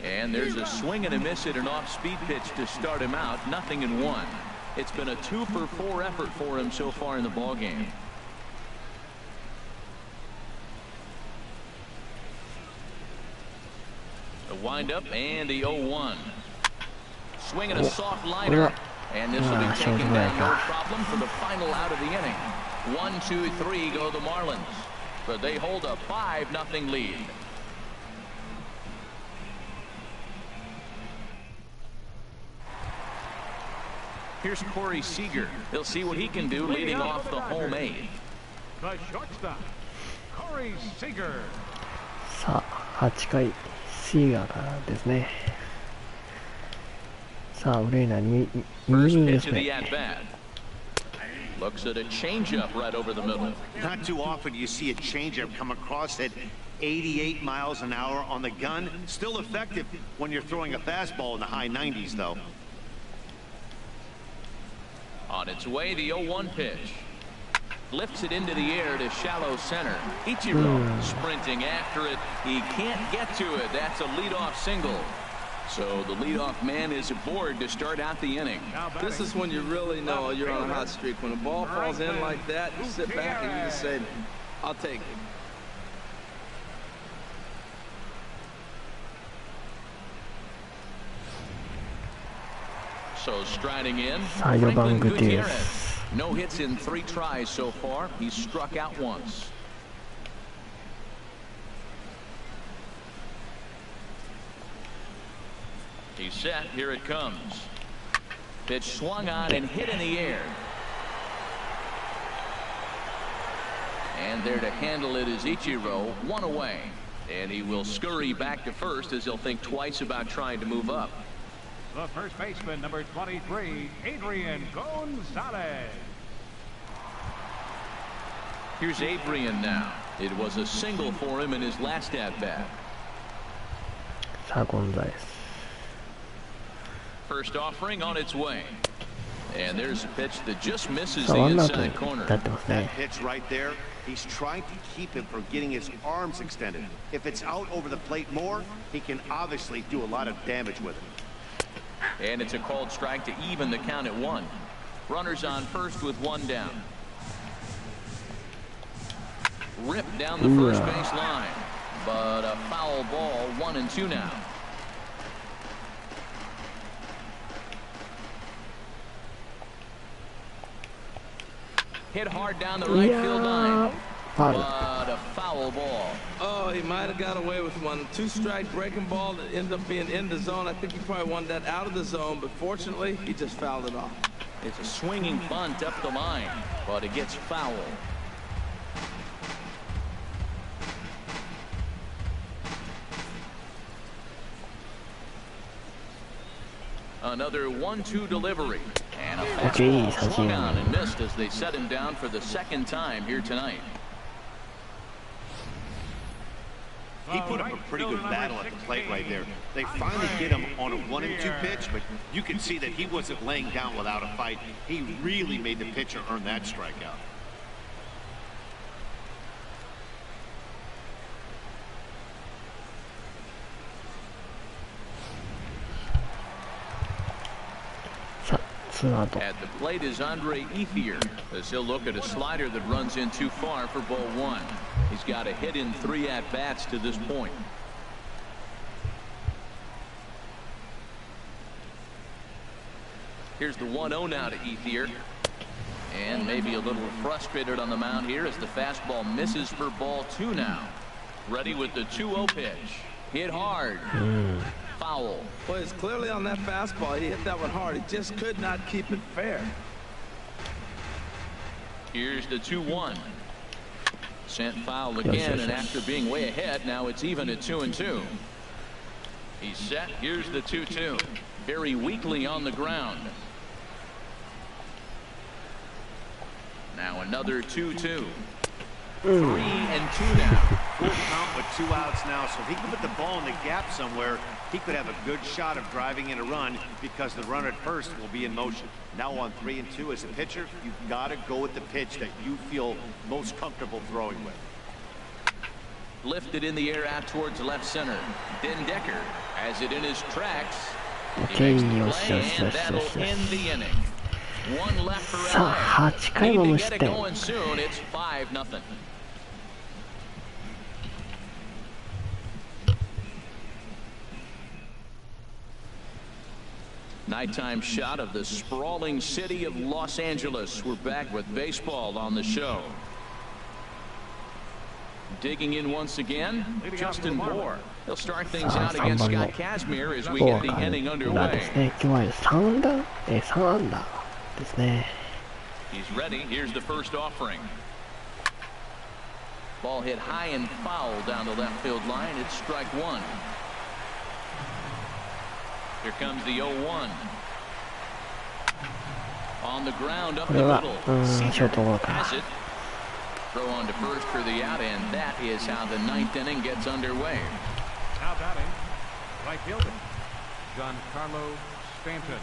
B: And there's a swing and a miss at an off-speed pitch to start him out. 0-1. It's been a 2-for-4 effort for him so far in the ballgame. The windup and the 0-1. Swinging a soft liner. And this will be taken down no problem for the final out of the inning. 1-2-3 go the Marlins. But they hold a 5-0 lead. Here's Corey Seager. He'll see what he can do leading off the home eighth.
D: The shortstop, Corey Seager.
A: さあ、8回、シーガーからですね。さあ、ウレーナに右にですね。
B: Looks at a changeup right over the middle.
E: Not too often you see a changeup come across at 88 miles an hour on the gun. Still effective when you're throwing a fastball in the high 90s, though.
B: On its way, the 0-1 pitch. Lifts it into the air to shallow center. Ichiro sprinting after it. He can't get to it. That's a leadoff single. So the leadoff man is aboard to start out the inning.
C: This is when you really know you're on a hot streak. When a ball falls in like that, you sit back and you just say, I'll take it.
B: So striding in,
A: 4番
B: Franklin
A: グティエレ
B: Gutierrez.
A: ス。
B: No hits in 3 tries so far. He's struck out once. He's set. Here it comes. Pitch swung on and hit in the air. And there to handle it is Ichiro. 1 away. And he will scurry back to first as he'll think twice about trying to move up.
D: The first baseman, number 23, Adrian Gonzalez.
B: Here's Adrian now. It was a single for him in his last at-bat.
A: さあ、ゴンザレス。
B: First offering on its way. And there's a pitch that just misses
A: さあ、
B: the
A: ワンアウト
B: inside
A: に
B: corner.
A: なってますね。
E: That pitch right there, he's trying to keep him from getting his arms extended. If it's out over the plate more, he can obviously do a lot of damage with it.
B: And it's a called strike to even the count at 1. Runners on first with 1 down. Ripped down the first base line. But a foul ball, 1-2 now. Hit hard down the right field line. But a foul ball.
C: Oh, he might have got away with one. 2-strike breaking ball that ended up being in the zone. I think he probably wanted that out of the zone, but fortunately, he just fouled it off.
B: It's a swinging bunt up the line, but it gets foul. Another 1-2 delivery. And a fastball swung on and missed as they set him down for the 2nd time here tonight.
E: He put up a pretty good battle at the plate right there. They finally get him on a 1-2 pitch, but you can see that he wasn't laying down without a fight. He really made the pitcher earn that strikeout.
B: At the plate is Andre Ethier as he'll look at a slider that runs in too far for ball 1. He's got a hit in 3 at-bats to this point. Here's the 1-0 now to Ethier. And maybe a little frustrated on the mound here as the fastball misses for ball 2 now. Ready with the 2-0 pitch. Hit hard. Foul.
C: Well, it's clearly on that fastball. He hit that one hard. He just could not keep it fair.
B: Here's the 2-1. Sent foul again, and after being way ahead, now it's even at 2-2. He's set. Here's the 2-2. Very weakly on the ground. Now another 2-2. 3-2 now.
E: Full count with 2 outs now. So if he can put the ball in the gap somewhere, he could have a good shot of driving in a run because the runner at first will be in motion. Now on 3-2 as a pitcher, you've got to go with the pitch that you feel most comfortable throwing with.
B: Lifted in the air out towards left center. Dendecker has it in his tracks. He makes the play, and that'll end the inning. One left for LA. Need to get it going soon. It's 5-0. Nighttime shot of the sprawling city of Los Angeles. We're back with baseball on the show. Digging in once again, Justin Moore. He'll start things out against Scott Kazmir as we get the inning underway. He's ready. Here's the first offering. Ball hit high and foul down the left field line. It's strike one. Here comes the 0-1. On the ground up the middle. Seager has it. Throw on to first for the out, and that is how the 9th inning gets underway.
D: Now batting, right fielder, Giancarlo Stanton.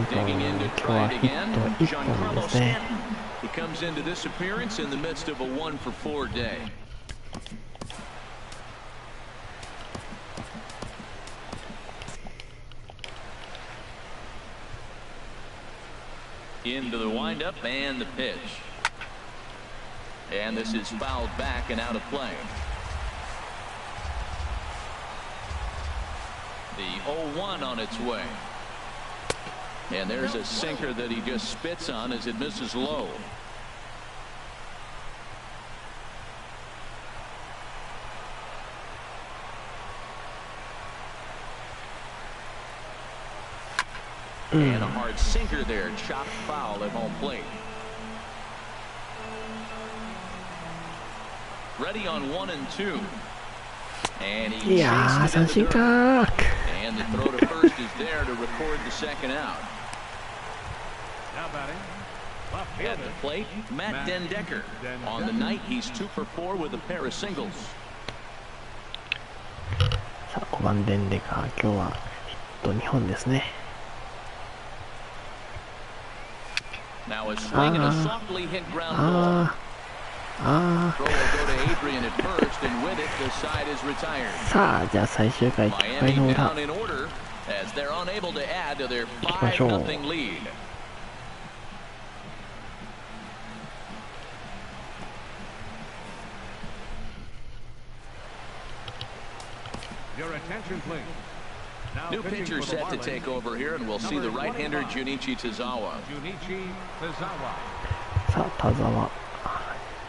B: Digging in to try it again, Giancarlo Stanton. He comes into this appearance in the midst of a 1-for-4 day. Into the windup and the pitch. And this is fouled back and out of play. The 0-1 on its way. And there's a sinker that he just spits on as it misses low. And a hard sinker there, chopped foul at home plate. Ready on 1-2. And he chases it into the dirt. And the throw to first is there to record the second out.
D: Now batting, left
B: At the plate, Matt Dendecker. On the night, he's 2-for-4 with a pair of singles.
A: さあ5番デンデカー、今日はヒット2本ですね。
B: Now a swing and a softly hit ground ball. Throw will go to Adrian at first, and with it, the side is retired.
A: さあ、じゃあ最終回9回の
B: Miami
A: 裏。
B: down in order as they're unable to add to their 5-0 lead.
D: Your attention, please.
B: New pitcher set to take over here, and we'll see the right-hander Junichi Tazawa.
D: Junichi Tazawa.
A: さあ、田澤。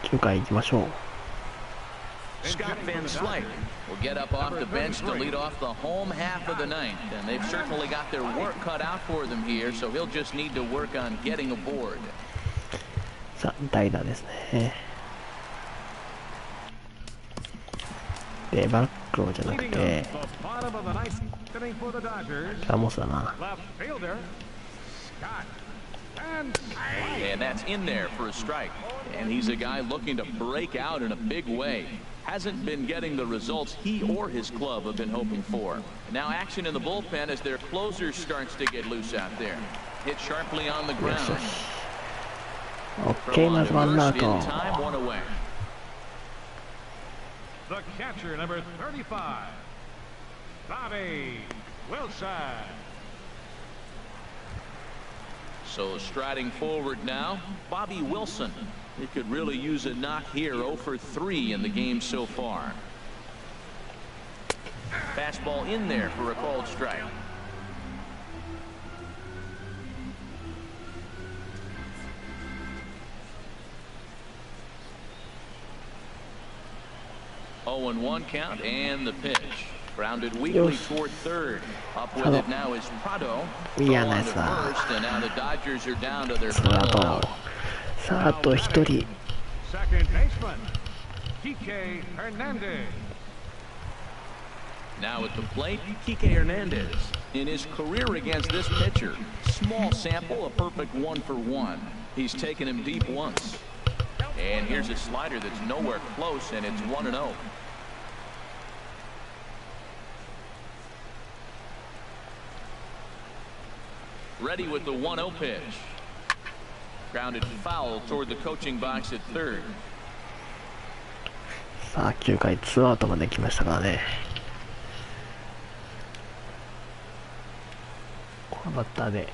A: 9回行きましょう。
B: Scott Van Slyke will get up off the bench to lead off the home half of the ninth, and they've certainly got their work cut out for them here, so he'll just need to work on getting aboard.
A: さあ、代打ですね。で、バックローじゃなくて、ラモスだな。
B: And that's in there for a strike. And he's a guy looking to break out in a big way. Hasn't been getting the results he or his club have been hoping for. Now action in the bullpen as their closer starts to get loose out there. Hit sharply on the ground.
A: OK、まずワンアウト。
D: The catcher, number 35, Bobby Wilson.
B: So striding forward now, Bobby Wilson. He could really use a knock here. 0 for 3 in the game so far. Fastball in there for a called strike. Oh, and 1 count, and the pitch. Grounded weakly toward third. Up with it now is Prado. Throw on to first, and now the Dodgers are down to their final out.
A: さあ、あと1人。
D: Second baseman, TK Hernandez.
B: Now at the plate, Kike Hernandez. In his career against this pitcher, small sample, a perfect 1-for-1. He's taken him deep once. And here's a slider that's nowhere close, and it's 1-0. Ready with the 1-0 pitch. Grounded foul toward the coaching box at third.
A: さあ9回2アウトまで来ましたからね。このバッターで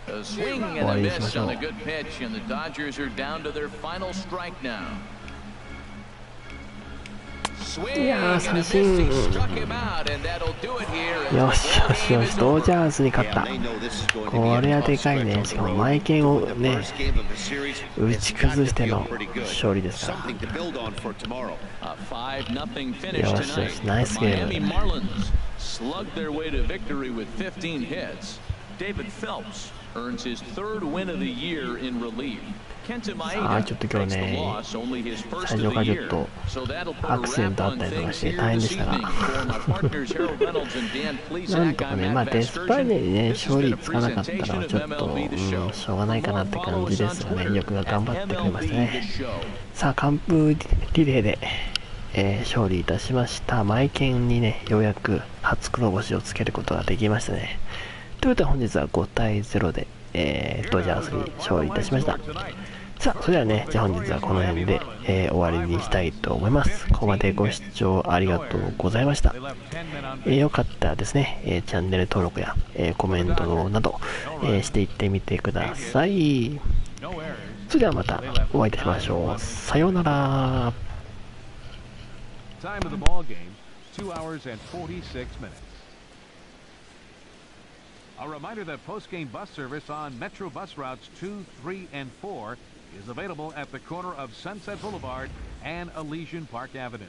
B: A swing and a miss on a good pitch, and the Dodgers are down to their final strike now.
A: いやー三振。よしよしよし、ドジャースに勝った。これはでかいね。しかもマイケンをね打ち崩しての勝利ですから。よしよし、ナイスゲーム。
B: Slugged their way to victory with 15 hits. David Phelps earns his third win of the year in relief.
A: さあちょっと今日ね、最初からちょっとアクシデントあったりとかして大変でしたがなんとかね、まあデスパイネにね勝利つかなかったのはちょっと、しょうがないかなって感じですがね、よく頑張ってくれましたね。さあ完封リレーで、勝利いたしました。マイケンにねようやく初黒星をつけることができましたね。ということで本日は5対0で、ドジャースに勝利いたしました。さあそれではね、じゃあ本日はこの辺で、終わりにしたいと思います。ここまでご視聴ありがとうございました。よかったらですね、チャンネル登録や、コメントなど、していってみてください。それではまたお会いいたしましょう。さようなら。
D: Time of the ball game, 2 hours and 46 minutes. A reminder that post-game bus service on Metro bus routes 2, 3, and 4 is available at the corner of Sunset Boulevard and Elysian Park Avenue.